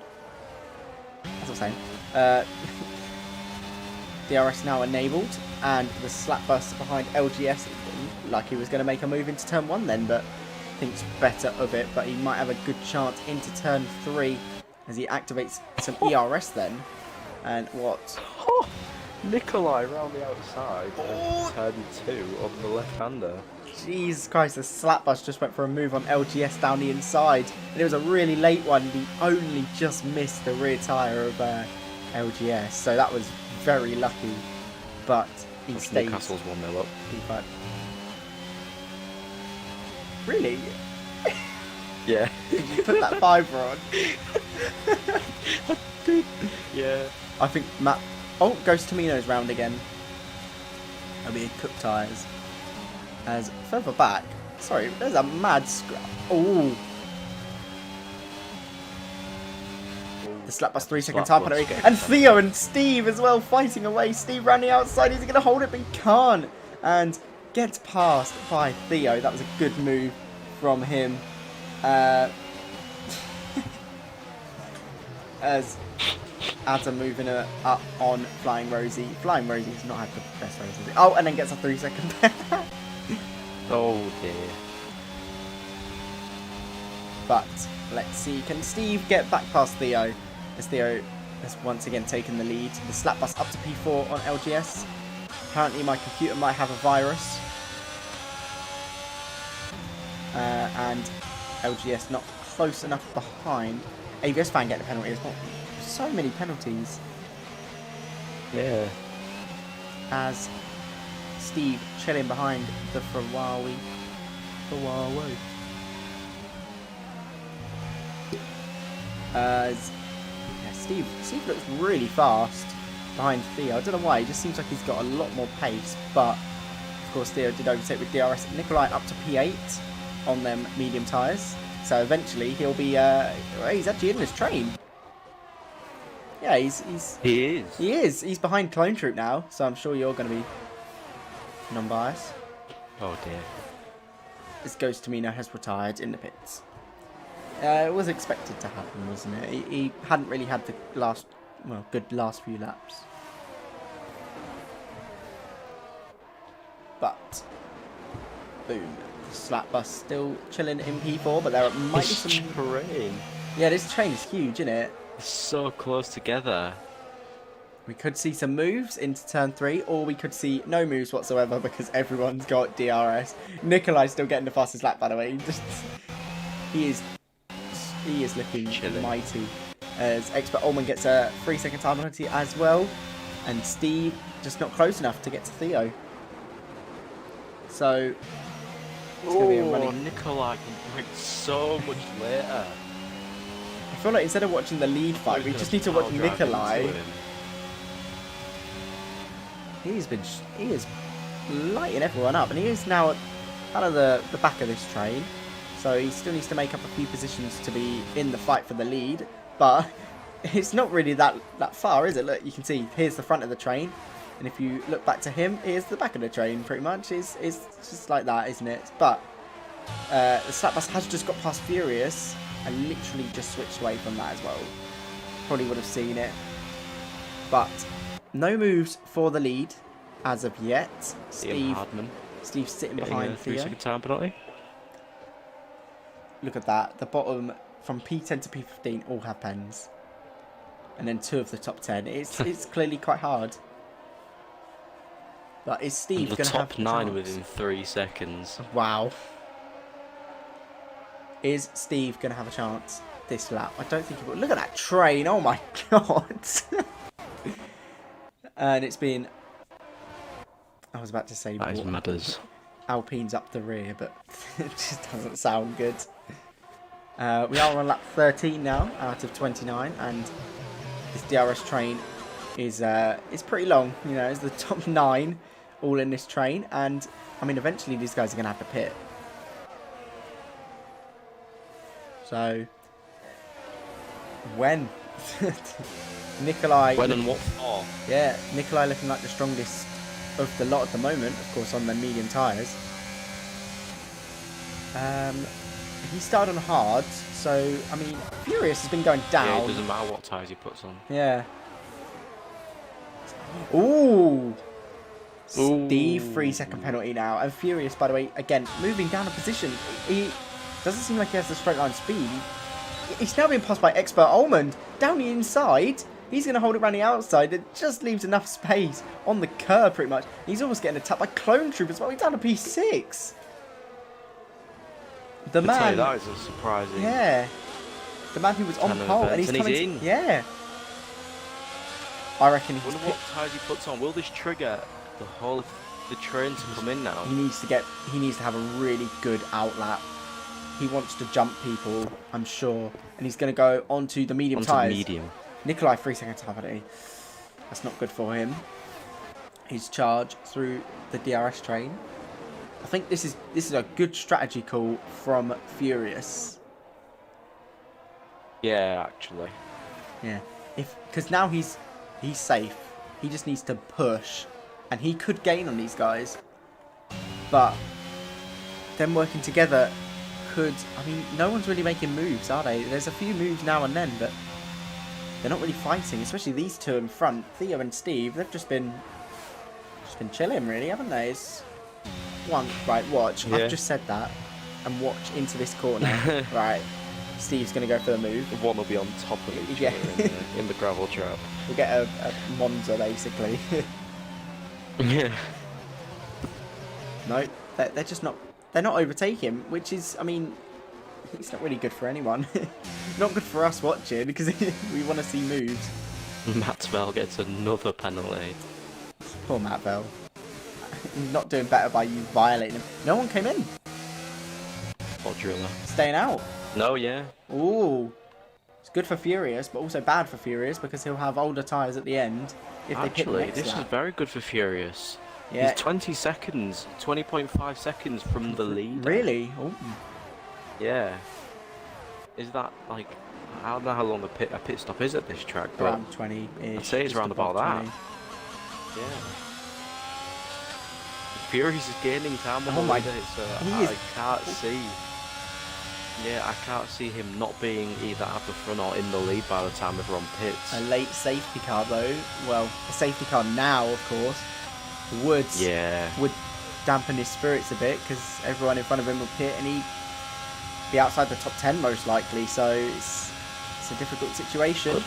That's what I'm saying. DRS now enabled, and the slap bus behind LGS like he was going to make a move into turn 1 then, but thinks better of it. But he might have a good chance into turn 3 as he activates some ERS then. And what? Nikolai round the outside and turn 2 on the left-hander. Jesus Christ, the slap bus just went for a move on LGS down the inside. And it was a really late one. He only just missed the rear tyre of LGS. So that was very lucky. But he stayed. Newcastle's 1-0 up. P5. Really? Yeah. Did you put that 5er on? Yeah. I think Matt... Oh, goes Tomino's round again. That'll be Cook tyres. As further back... Sorry, there's a mad scrap. Oh. The slap bus 3-second time penalty. And Theo and Steve as well fighting away. Steve round the outside. Is he going to hold it? But he can't. And gets passed by Theo. That was a good move from him. As Adam moving up on Flying Rosie. Flying Rosie's not had the best race, has it? Oh, and then gets a 3-second penalty. Oh dear. But let's see, can Steve get back past Theo? As Theo has once again taken the lead. The slap bus up to P4 on LGS. Apparently my computer might have a virus. And LGS not close enough behind. AVS fan get the penalty. There's not so many penalties. Yeah. As Steve chilling behind the Ferrari. As yeah, Steve looks really fast behind Theo. I don't know why. He just seems like he's got a lot more pace. But of course Theo did overtake with DRS. Nikolai up to P8 on them medium tyres. So eventually he'll be. He's actually in this train. Yeah, He is. He is. He's behind Clone Troop now. So I'm sure you're going to be non-biased. Oh dear. This Ghost Tamino has retired in the pits. It was expected to happen, wasn't it? He hadn't really had the good last few laps. But, boom. The slap bus still chilling in P4, but there might be some... train. Yeah, this train is huge, isn't it? It's so close together. We could see some moves into turn 3, or we could see no moves whatsoever because everyone's got DRS. Nikolai's still getting the fastest lap, by the way. He is looking Chilling. mighty. As Expert Ullman gets a 3-second time penalty as well. And Steve just not close enough to get to Theo. So, it's going to be a running... Nikolai can break so much later. I feel like instead of watching the lead fight, we just need to watch Nikolai. He is lighting everyone up, and he is now out of the back of this train. So he still needs to make up a few positions to be in the fight for the lead. But it's not really that far, is it? Look, you can see here's the front of the train. And if you look back to him, here's the back of the train, pretty much. It's just like that, isn't it? But the slap bus has just got past Furious and literally just switched away from that as well. Probably would have seen it. But no moves for the lead as of yet. Steve's sitting behind Theo. 3-second time penalty. Look at that. The bottom from P10 to P15 all have pens. And then 2 of the top 10. It's clearly quite hard. But is Steve going to have the top 9 within 3 seconds? Wow. Is Steve going to have a chance this lap? I don't think he will. Look at that train. Oh my god. And it's been... I was about to say... That is matters. Alpine's up the rear, but it just doesn't sound good. We are on lap 13 now, out of 29, and this DRS train is pretty long. You know, it's the top 9 all in this train, and I mean, eventually these guys are going to have to pit. So, when? Nikolai... When and what for? Yeah, Nikolai looking like the strongest of the lot at the moment, of course, on the medium tyres. He started on hard, so, I mean, Furious has been going down. Yeah, it doesn't matter what tyres he puts on. Yeah. Ooh! Steve, 3-second penalty now. And Furious, by the way, again, moving down a position. He doesn't seem like he has the straight line speed. He's now being passed by Expert Ullman down the inside. He's going to hold it around the outside. It just leaves enough space on the curb, pretty much. He's almost getting attacked by Clone Troop as well. He's down to P6. The man... That is a surprising... Yeah. The man who was on pole, and he's coming in. Yeah. I reckon he's... I wonder what tyres he puts on. Will this trigger the whole of the train to come in now? He needs to have a really good outlap. He wants to jump people, I'm sure. And he's going to go onto the medium tyres. Medium. Nikolai 3 seconds holiday. That's not good for him. His charge through the DRS train. I think this is a good strategy call from Furious. Yeah, actually. Yeah. Because now he's safe. He just needs to push. And he could gain on these guys. But them working together could... I mean, no one's really making moves, are they? There's a few moves now and then, but they're not really fighting. Especially these two in front. Theo and Steve, they've just been chilling, really, haven't they? It's one... Right, watch. Yeah. I've just said that. And watch into this corner. Right. Steve's going to go for the move. One will be on top of each other in the gravel trap. We'll get a Monza, basically. Yeah. No, they're just not... They're not overtaking, which is, I mean, it's not really good for anyone. Not good for us watching, because we want to see moves. Maxwell gets another penalty. Poor Matt Bell. He's not doing better by you violating him. No one came in. Or Driller. Staying out. No, yeah. Ooh. It's good for Furious, but also bad for Furious, because he'll have older tyres at the end. Actually, this is very good for Furious. Yeah. He's 20.5 seconds from the lead. Really? Ooh. Yeah. Is that like... I don't know how long a pit stop is at this track, but... Around 20-ish. I'd say it's around about that. Yeah. Furious is gaining time on the lead, so I can't see... Yeah, I can't see him not being either at the front or in the lead by the time we're on pits. A late safety car, though. Well, a safety car now, of course. Would dampen his spirits a bit, because everyone in front of him will pit and he'd be outside the top 10 most likely, so it's a difficult situation.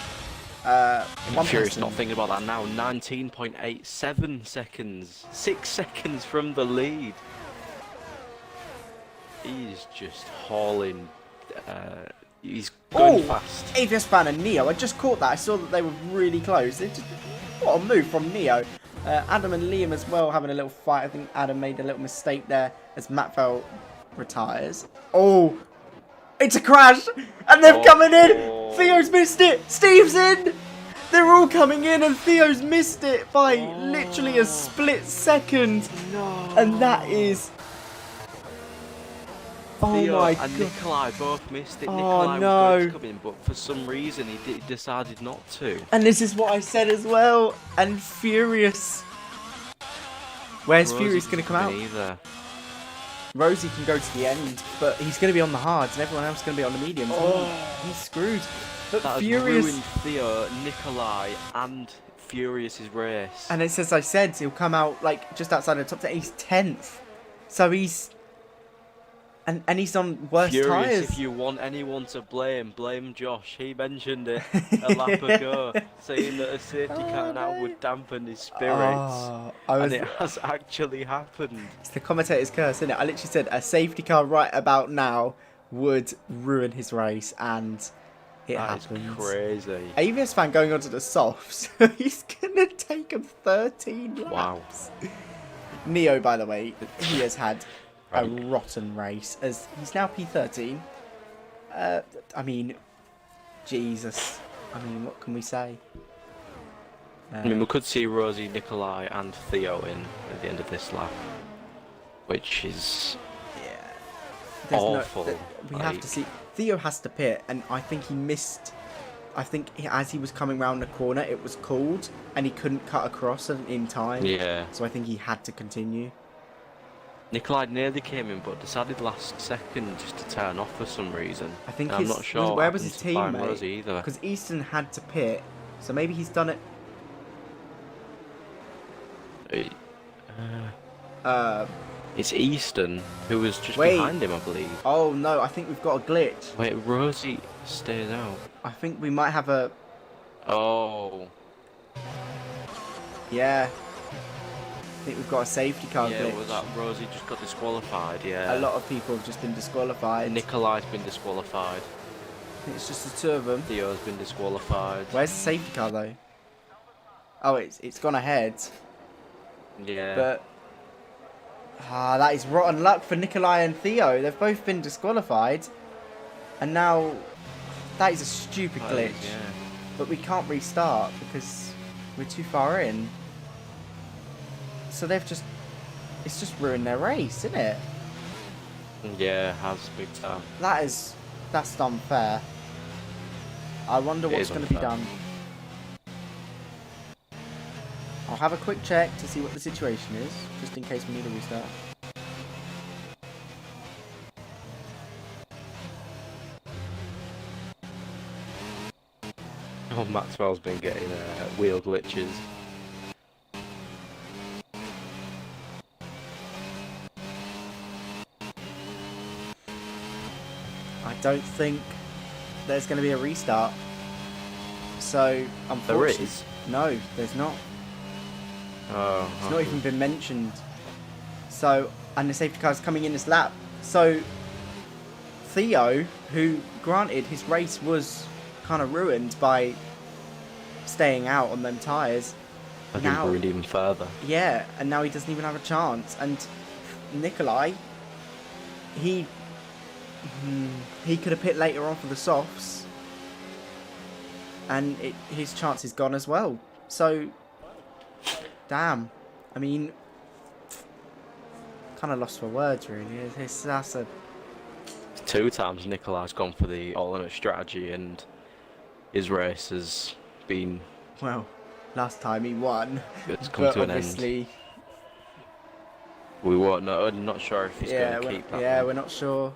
Furious not thinking about that now. 19.87 seconds. 6 seconds from the lead. He's just hauling. He's going fast. AVS Fan and Neo. I just caught that. I saw that they were really close. What a move from Neo. Adam and Liam as well having a little fight. I think Adam made a little mistake there as Matvell retires. Oh, it's a crash. And they're coming in. Theo's missed it. Steve's in. They're all coming in and Theo's missed it by literally a split second. No. And that is... Theo my and God. Nikolai both missed it. Oh, Nikolai no. was going to come in, but for some reason he decided not to. And this is what I said as well. And Furious. Where's Furious going to come out? Either. Rosie can go to the end, but he's going to be on the hards and everyone else is going to be on the mediums. Oh, he's screwed. But that Furious... has ruined Theo, Nikolai and Furious's race. And it's as I said, he'll come out like just outside of the top 10. He's 10th. So he's... And he's on worse Furious, tyres. if you want anyone to blame Josh. He mentioned it a lap ago, saying that a safety car now would dampen his spirits. And it has actually happened. It's the commentator's curse, isn't it? I literally said a safety car right about now would ruin his race, and it happens. That's crazy. AVS Fan going onto the softs. He's going to take him 13 laps. Wow. Neo, by the way, he has had... a rotten race, as he's now P13. I mean, Jesus. I mean, what can we say? I mean, we could see Rosie, Nikolai, and Theo in at the end of this lap, which is awful. We have to see. Theo has to pit, and I think he missed. I think as he was coming round the corner, it was called, and he couldn't cut across in time. Yeah. So I think he had to continue. Nikolai nearly came in, but decided last second just to turn off for some reason. I think I'm not sure. Where was his teammate? either? Because Easton had to pit, so maybe he's done it. It's Easton who was just behind him, I believe. Oh no, I think we've got a glitch. Wait, Rosie stays out. I think we might have a Oh. Yeah. I think we've got a safety car Yeah, glitch. was that Rosie just got disqualified? Yeah. A lot of people have just been disqualified. Nikolai's been disqualified. I think it's just the two of them. Theo's been disqualified. Where's the safety car though? Oh, it's gone ahead. Yeah. But that is rotten luck for Nikolai and Theo. They've both been disqualified, and now that is a stupid That glitch. is, yeah. But we can't restart because we're too far in. So it's just ruined their race, isn't it? Yeah, it has big time. That's unfair. I wonder It what's is going to be unfair. done. I'll have a quick check to see what the situation is, just in case we need a restart. Oh, Maxwell's been getting wheel glitches. I don't think there's going to be a restart. So, unfortunately... is? No, there's not. Oh, It's not even been mentioned. So, and the safety car's coming in this lap. So, Theo, who, granted, his race was kind of ruined by staying out on them tyres. I think ruined even further. Yeah, and now he doesn't even have a chance. And Nikolai, he could have pit later on for the softs, and his chance is gone as well. So, damn. I mean, kind of lost for words, really. That's a... 2 times Nikolai's gone for the alternate strategy, and his race has been... Well, last time he won. It's come but to an obviously, end. We won't know. I'm not sure if he's yeah, going to keep that. yeah, one. we're not sure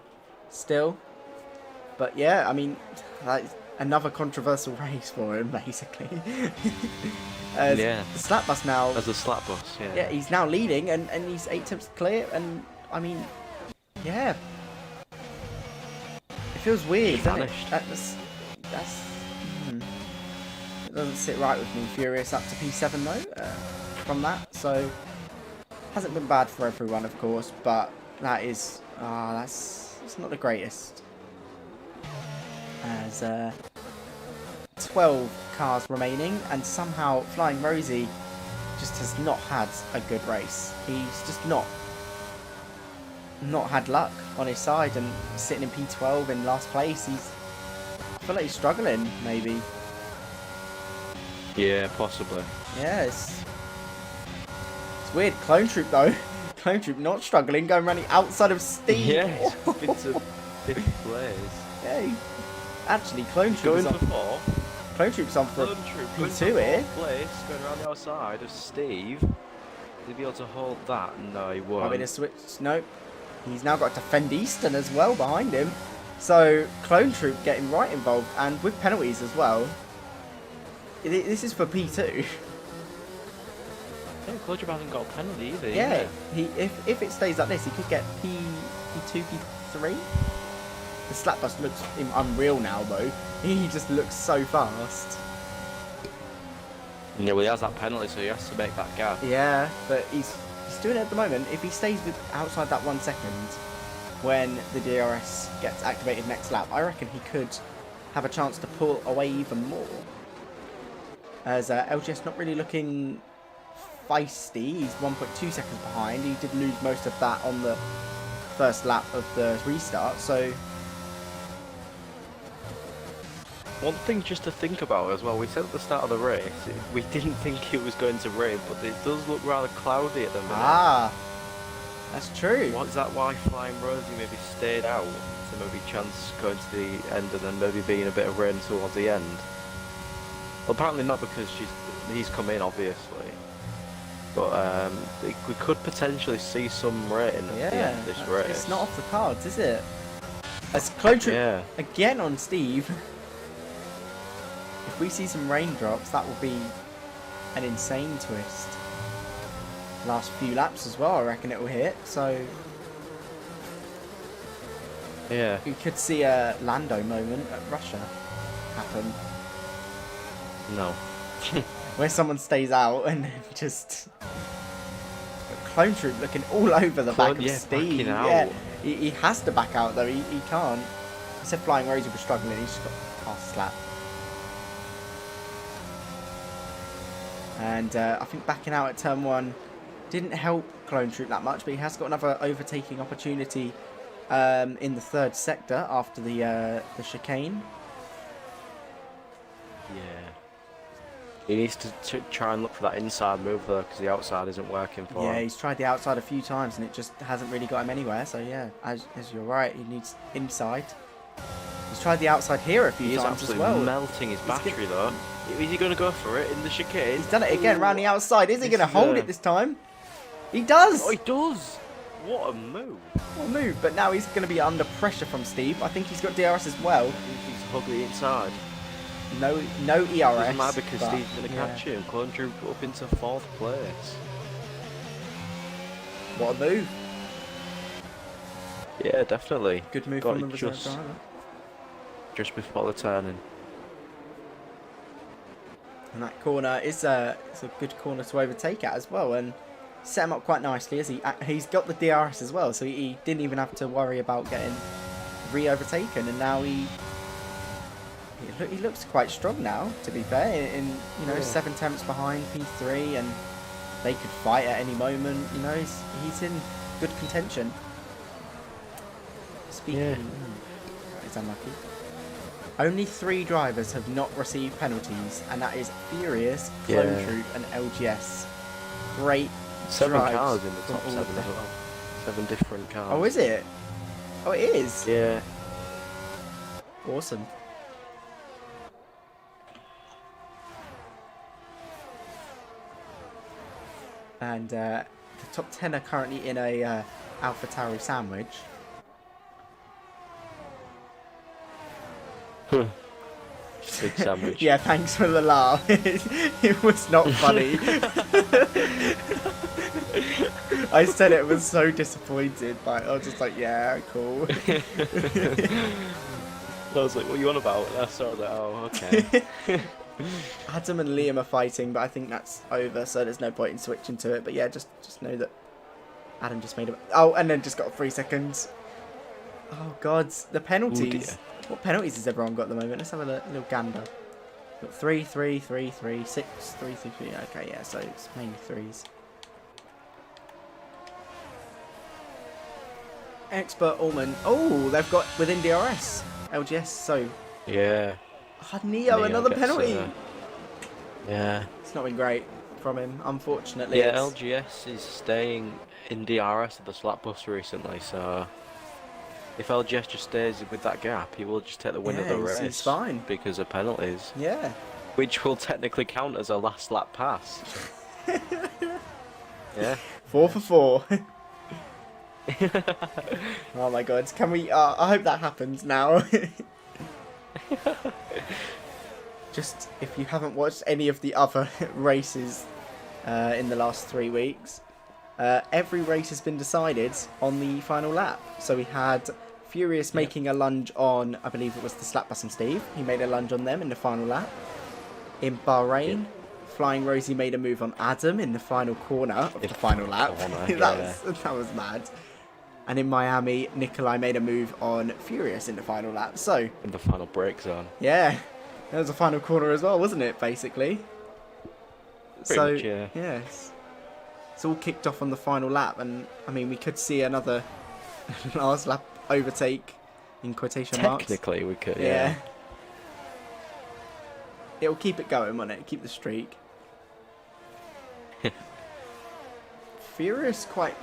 still. But yeah, I mean, that's another controversial race for him, basically. Yeah. The slap bus now. As a slap bus, yeah. Yeah, he's now leading, and he's 8 attempts to clear, and I mean, yeah. It feels weird, He doesn't it? vanished. That's it doesn't sit right with me. Furious up to P7 though, from that, so hasn't been bad for everyone, of course, but that is, it's not the greatest. As 12 cars remaining, and somehow Flying Rosie just has not had a good race. He's just not had luck on his side, and sitting in P12 in last place, I feel like he's struggling, maybe. Yeah, possibly. Yeah, it's weird. Clone Troop though. Clone Troop not struggling, going around the outside of Steve. Yeah, it's been to 5th place. Yeah, actually, Clone Troop Going is on. for 4. Clone Troop's on for Clone Troop going P2 for here. 4th place, going around the outside of Steve. Will he be able to hold that? No, he won't. Might be the switch. Nope. He's now got to defend Eastern as well behind him. So Clone Troop getting right involved, and with penalties as well. This is for P2. Yeah, Clone Troop hasn't got a penalty either. Yeah. If it stays like this, he could get P2, P3. The slap bus looks unreal now though. He just looks so fast. Yeah, well, he has that penalty, so he has to make that gap. Yeah, but he's doing it at the moment. If he stays outside that 1 second when the DRS gets activated next lap, I reckon he could have a chance to pull away even more. As LGS not really looking feisty. He's 1.2 seconds behind. He did lose most of that on the first lap of the restart, so... One thing just to think about as well, we said at the start of the race, we didn't think it was going to rain, but it does look rather cloudy at the minute. Ah, that's true. Is that why Flying Rosie maybe stayed out to maybe chance going to the end and then maybe being a bit of rain towards the end? Well, apparently not, because he's come in, obviously. But we could potentially see some rain at the end of this race. It's not off the cards, is it? As Clone Troop again on Steve. If we see some raindrops, that will be an insane twist. Last few laps as well, I reckon it will hit. So yeah, we could see a Lando moment at Russia happen. No. Where someone stays out and then just Clone Troop looking all over the back of Steve. backing out. Yeah, he has to back out though. He can't. I said Flying Rosie was struggling. He's just got past slap. And I think backing out at turn 1 didn't help Clone Troop that much, but he has got another overtaking opportunity in the 3rd sector after the chicane. Yeah. He needs to try and look for that inside move though, because the outside isn't working for him. Yeah, he's tried the outside a few times and it just hasn't really got him anywhere. So yeah, as you're right, he needs inside. He's tried the outside here a few He is times as absolutely well. melting his battery though. Is he going to go for it in the chicane? He's done it again, round the outside. Is he going to is hold it this time? He does! Oh, he does! What a move. What a move, but now he's going to be under pressure from Steve. I think he's got DRS as well. He's hug the inside. No ERS. Doesn't matter because but, Steve's going to catch him. Clone Troop up into 4th place. What a move. Yeah, definitely. Good move Got from the it reserve driver. just before the turning. And that corner is it's a good corner to overtake at as well, and set him up quite nicely as he's got the DRS as well, so he didn't even have to worry about getting re-overtaken, and now he looks quite strong now, to be fair, in 7 tenths behind P3, and they could fight at any moment. You know, he's in good contention. Speaking, he's unlucky. Only 3 drivers have not received penalties, and that is Furious, Clone Troop, and LGS. Great 7 drives cars in the from top all 7 of them. as well. 7 different cars. Oh, is it? Oh, it is? Yeah. Awesome. And the top 10 are currently in a AlphaTauri sandwich. Big sandwich. Yeah, thanks for the laugh. It was not funny. I said it was so disappointed, but I was just like, yeah, cool. I was like, what are you on about? And I was like, oh, okay. Adam and Liam are fighting, but I think that's over, so there's no point in switching to it. But yeah, just know that Adam just made a... Oh, and then just got 3 seconds. Oh, God. The penalties. What penalties has everyone got at the moment? Let's have a little gander. Got 3, 3, 3, 3, 6, 3, 3, 3. Okay, yeah, so it's mainly 3s. Expert Allman. Oh, they've got within DRS. LGS, so... Yeah. Oh, Neo, another gets, penalty. Yeah. It's not been great from him, unfortunately. Yeah, LGS is staying in DRS at the slap bus recently, so... If LGS just stays with that gap, he will just take the win of the race. He's fine. Because of penalties. Yeah. Which will technically count as a last lap pass. Yeah. 4 for 4. Oh my God! Can we? I hope that happens now. Just if you haven't watched any of the other races in the last 3 weeks, every race has been decided on the final lap. So we had Furious making a lunge on, I believe it was the slap bus and Steve. He made a lunge on them in the final lap. In Bahrain, Flying Rosie made a move on Adam in the final corner of the final lap. That was mad. And in Miami, Nikolai made a move on Furious in the final lap. So In the final break zone. yeah, that was a final corner as well, wasn't it? Basically. Pretty much, yeah. Yes, it's all kicked off on the final lap, and I mean we could see another last lap overtake in quotation marks. Technically, we could. Yeah. It'll keep it going, won't it? Keep the streak. Furious quite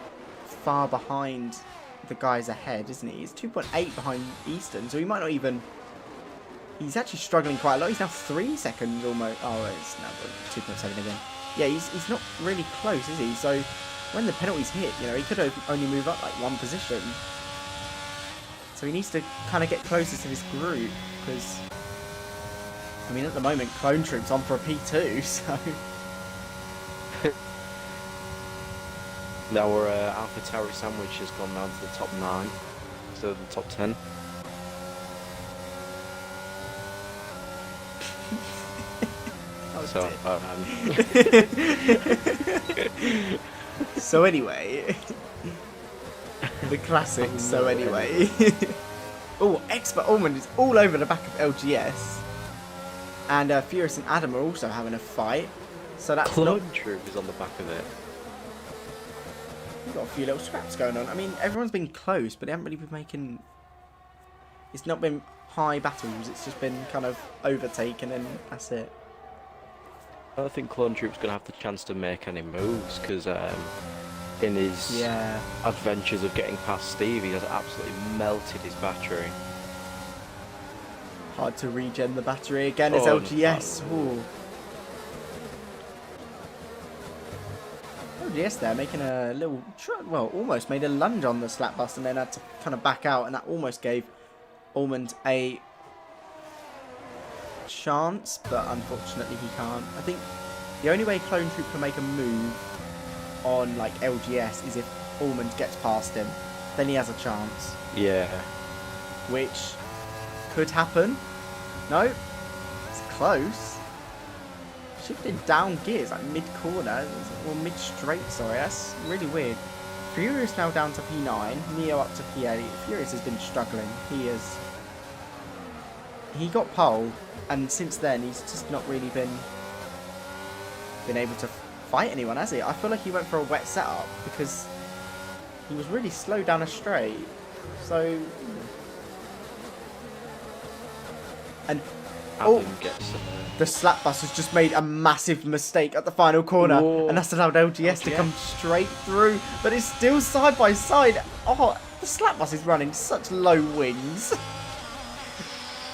far behind the guys ahead, isn't he? He's 2.8 behind Easton, so he might not even... He's actually struggling quite a lot. He's now 3 seconds almost. Oh, it's now 2.7 again. Yeah, he's not really close, is he? So when the penalties hit, you know, he could only move up like 1 position. So he needs to kind of get closer to this group, because... I mean, at the moment, Clone Troop's on for a P2, so... Now our AlphaTauri sandwich has gone down to the top 9 instead of the top 10. So, So anyway, the classic. So anyway, oh, Expert Allman is all over the back of LGS, and Furious and Adam are also having a fight. So that's not. Clone Troop is on the back of it. We've got a few little scraps going on. I mean, everyone's been close, but they haven't really been making. It's not been high battles. It's just been kind of overtaken, and that's it. I don't think Clone Troop's going to have the chance to make any moves because in his adventures of getting past Steve, he has absolutely melted his battery. Hard to regen the battery again. It's Oh, LGS. Ooh. LGS there making a little, well, almost made a lunge on the slap bus and then had to kind of back out, and that almost gave Almond a chance, but unfortunately he can't. I think the only way Clone Troop can make a move on like LGS is if Almond gets past him, then he has a chance. Yeah. Which could happen. No, it's close. Shifting down gears like mid-corner, or mid-straight, sorry, that's really weird. Furious now down to P9, Neo up to P8. Furious has been struggling. He got pole, and since then he's just not really been able to fight anyone, has he? I feel like he went for a wet setup because he was really slow down a straight. So, and Adam gets the slap bus has just made a massive mistake at the final corner. Whoa. And that's allowed LGS to come straight through, but it's still side by side. Oh, the slap bus is running such low wings.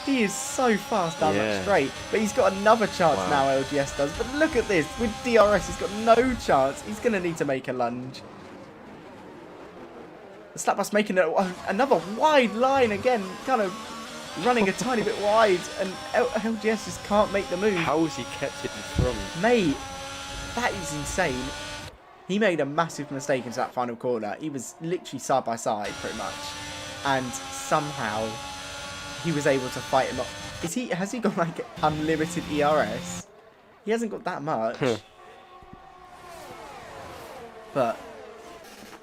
He is so fast down that straight, but he's got another chance now, LGS does. But look at this, with DRS he's got no chance. He's going to need to make a lunge. The slap bus making another wide line again, kind of running a tiny bit wide, and LGS just can't make the move. How has he kept it in front? Mate, that is insane. He made a massive mistake into that final corner. He was literally side by side, pretty much, and somehow he was able to fight him up. Has he got like unlimited ERS? He hasn't got that much. But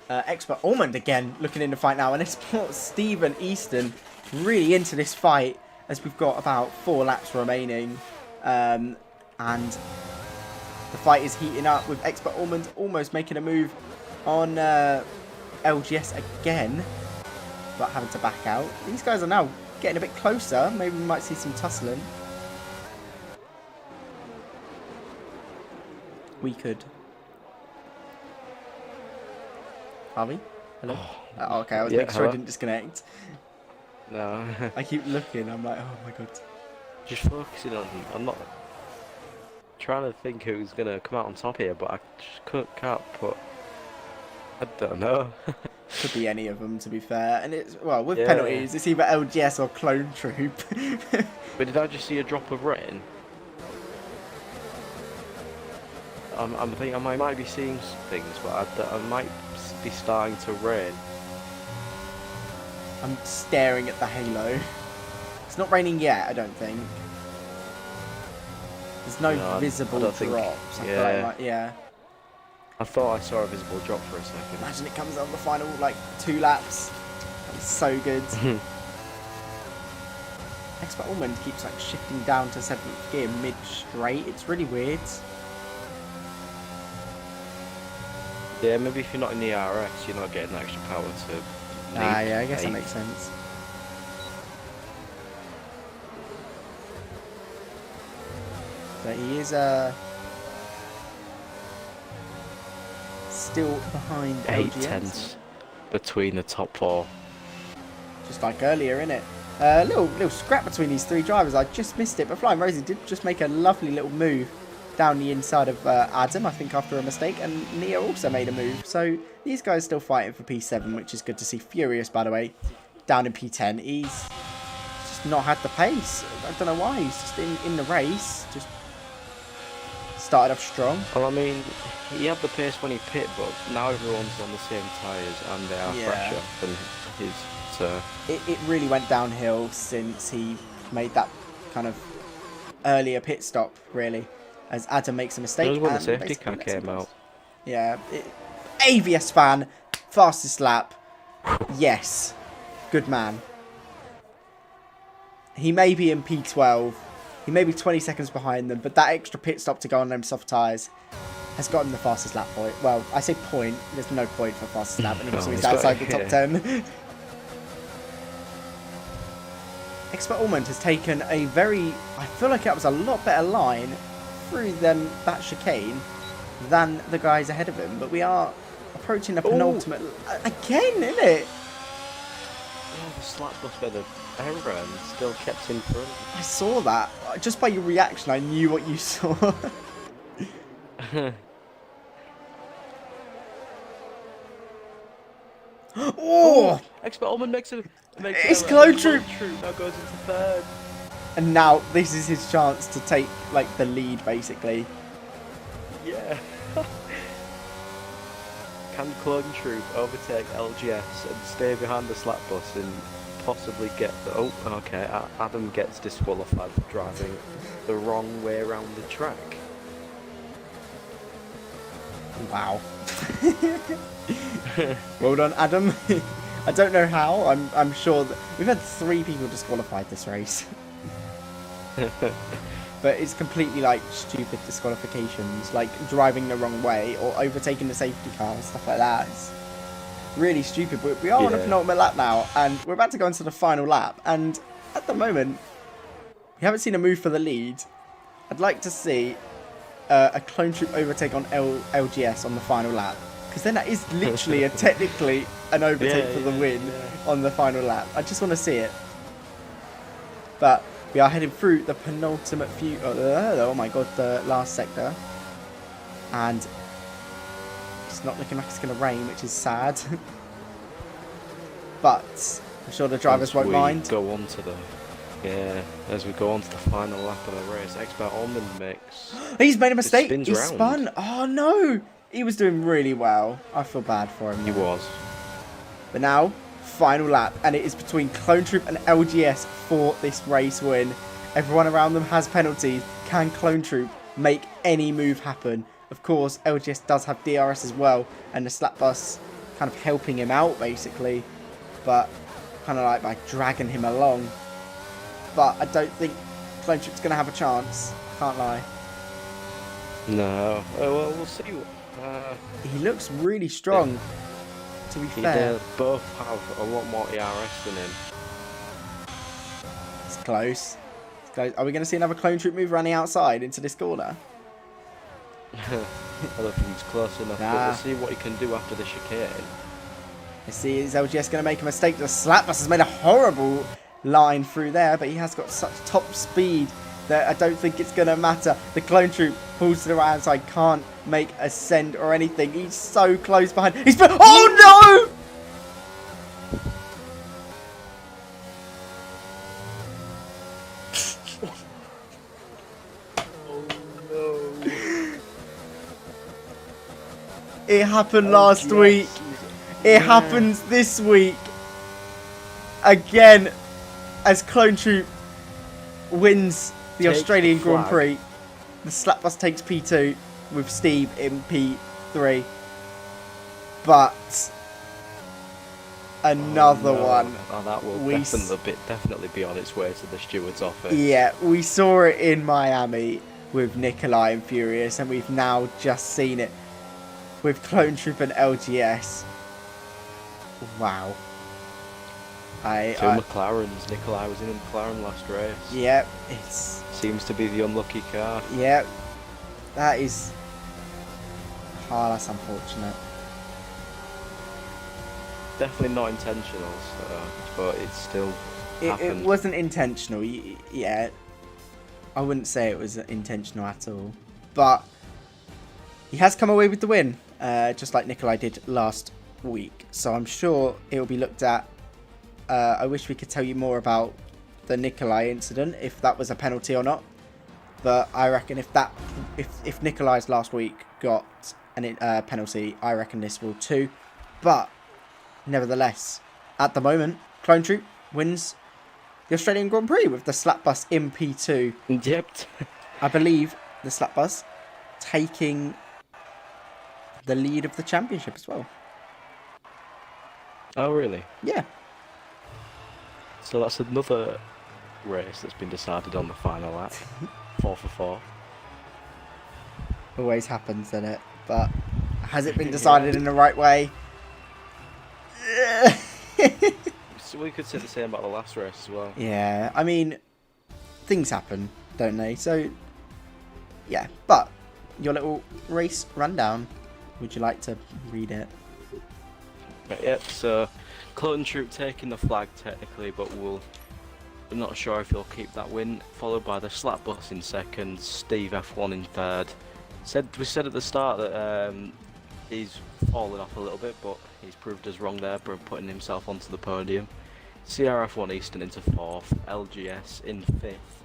Expert Almond again looking in the fight now, and it's put Stephen Easton really into this fight as we've got about 4 laps remaining, and the fight is heating up with Expert Almond almost making a move on LGS again, but having to back out. These guys are now getting a bit closer. Maybe we might see some tussling. We could. Are we? Hello? Oh, okay, I was making sure I didn't disconnect. No. I keep looking. I'm like, oh my god. Just focusing on. I'm not trying to think who's gonna come out on top here, but I just can't put. I don't know. Could be any of them, to be fair. And it's, well, with penalties, it's either LGS or Clone Troop. But did I just see a drop of rain? I'm thinking I might be seeing things, but I might be starting to rain. I'm staring at the halo. It's not raining yet, I don't think. There's no visible drops. I feel like I thought I saw a visible drop for a second. Imagine it comes on the final, like, 2 laps. That'd be so good. Expert Almond keeps, like, shifting down to 7th gear mid-straight. It's really weird. Yeah, maybe if you're not in the RS, you're not getting that extra power to... yeah, I guess that makes sense. So he is still behind 8 LGS. tenths between the top 4. Just like earlier, innit? Little scrap between these 3 drivers. I just missed it, but Flying Rosie did just make a lovely little move down the inside of Adam, I think, after a mistake, and Neo also made a move. So these guys still fighting for P7, which is good to see. Furious, by the way, down in P10. He's just not had the pace. I don't know why. He's just in the race. Just started off strong. Well, I mean, he had the pace when he pit, but now everyone's on the same tyres and they are fresher than his. So it really went downhill since he made that kind of earlier pit stop, really. as Adam makes a mistake. That was when the and safety basically car lets him came pass. out. Yeah. AVS fan, fastest lap. Yes. Good man. He may be in P12. He may be 20 seconds behind them, but that extra pit stop to go on them soft tyres has got him the fastest lap point. Well, I say point. There's no point for fastest lap, and also he's outside the top 10. Expert Almond has taken a very... I feel like that was a lot better line through that chicane than the guys ahead of him. But we are approaching the penultimate... Again, isn't it? Yeah, the slap bus by the error and still kept in front. I saw that. Just by your reaction, I knew what you saw. Oh! Expert Almond makes It's Clone Troop! Now goes into third. And now this is his chance to take like the lead, basically. Yeah. Can Clone Troop overtake LGS and stay behind the slap bus and possibly get the... Oh, okay. Adam gets disqualified for driving the wrong way around the track. Wow. Well done, Adam. I don't know how. I'm sure that we've had 3 people disqualified this race. But it's completely like stupid disqualifications, like driving the wrong way or overtaking the safety car and stuff like that. It's really stupid. But we are on a penultimate lap now, and we're about to go into the final lap. And at the moment, we haven't seen a move for the lead. I'd like to see a Clone Troop overtake on LGS on the final lap, because then that is literally technically an overtake for the win on the final lap. I just want to see it. But we are heading through the penultimate few. Oh my god, the last sector, and it's not looking like it's going to rain, which is sad. But I'm sure the drivers won't mind. Go on to the as we go on to the final lap of the race, Expert Almond makes. He's made a mistake. He spun. Oh no! He was doing really well. I feel bad for him. He was. But now, final lap, and it is between Clone Troop and LGS for this race win. Everyone around them has penalties. Can Clone Troop make any move happen? Of course, LGS does have DRS as well, and the slap bus kind of helping him out basically, but kind of like by dragging him along. But I don't think Clone Troop's going to have a chance. Can't lie. No. Well, we'll see. He looks really strong, to be fair. They both have a lot more ERS than him. It's close. It's close. Are we going to see another Clone Troop move running outside into this corner? I don't think he's close enough, but we'll see what he can do after the chicane. Let's see, is LGS going to make a mistake? The slap bus has made a horrible line through there, but he has got such top speed that I don't think it's going to matter. The Clone Troop pulls to the right hand side, can't make a send or anything. He's so close behind. Oh no! It happened last week. It happens this week. Again, as Clone Troop wins the Australian Grand Prix. The slap bus takes P2 with Steve in P3. But another one. Oh, that will definitely be on its way to the steward's office. Yeah, we saw it in Miami with Nikolai and Furious, and we've now just seen it with Clone Troop and LGS. Wow. Two McLarens. Nikolai was in a McLaren last race. Yep, it's... Seems to be the unlucky car. Yep. That is... Oh, that's unfortunate. Definitely not intentional, but it still happened. It wasn't intentional, yeah. I wouldn't say it was intentional at all. But he has come away with the win, just like Nikolai did last week. So I'm sure it will be looked at. I wish we could tell you more about the Nikolai incident, if that was a penalty or not. But I reckon if Nikolai's last week got a penalty, I reckon this will too. But nevertheless, at the moment, Clone Troop wins the Australian Grand Prix with the slap bus in P2. Yep. I believe the slap bus, taking the lead of the championship as well. Oh, really? Yeah. So that's another race that's been decided on the final lap. 4 for 4. Always happens, doesn't it? But has it been decided in the right way? So we could say the same about the last race as well. Yeah, I mean, things happen, don't they? So, yeah. But your little race rundown, would you like to read it? But yep, so Cloten Troop taking the flag technically, but we're not sure if he'll keep that win. Followed by the Slap Bus in second, Steve F1 in third. We said at the start that he's fallen off a little bit, but he's proved us wrong there, putting himself onto the podium. CRF1 Eastern into fourth, LGS in fifth.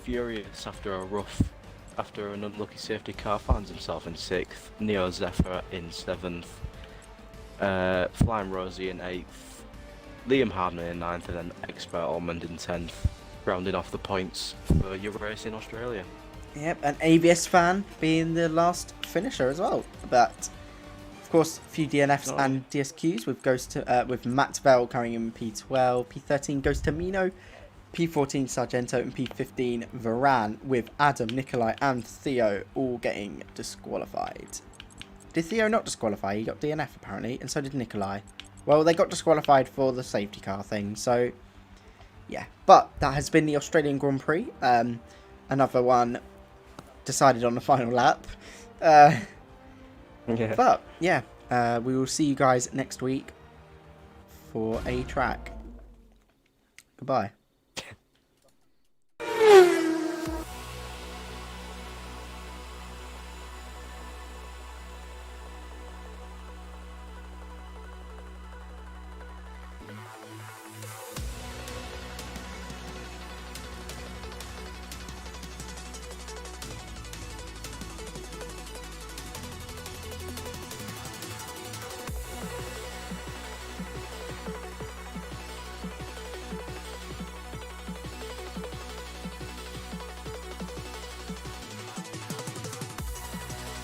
Furious after an unlucky safety car finds himself in sixth. Neo Zephyr in seventh. Flying Rosie in 8th, Liam Hardman in 9th, and then Expert Almond in 10th, rounding off the points for your race in Australia. Yep, an ABS fan being the last finisher as well. But of course, a few DNFs and DSQs with Matt Bell carrying in P12, P13 goes to Mino, P14 Sargento, and P15 Varan, with Adam, Nikolai, and Theo all getting disqualified. Did Theo not disqualify? He got DNF apparently, and so did Nikolai. Well, they got disqualified for the safety car thing, so yeah. But that has been the Australian Grand Prix. Another one decided on the final lap. Yeah. But yeah, we will see you guys next week for a track. Goodbye.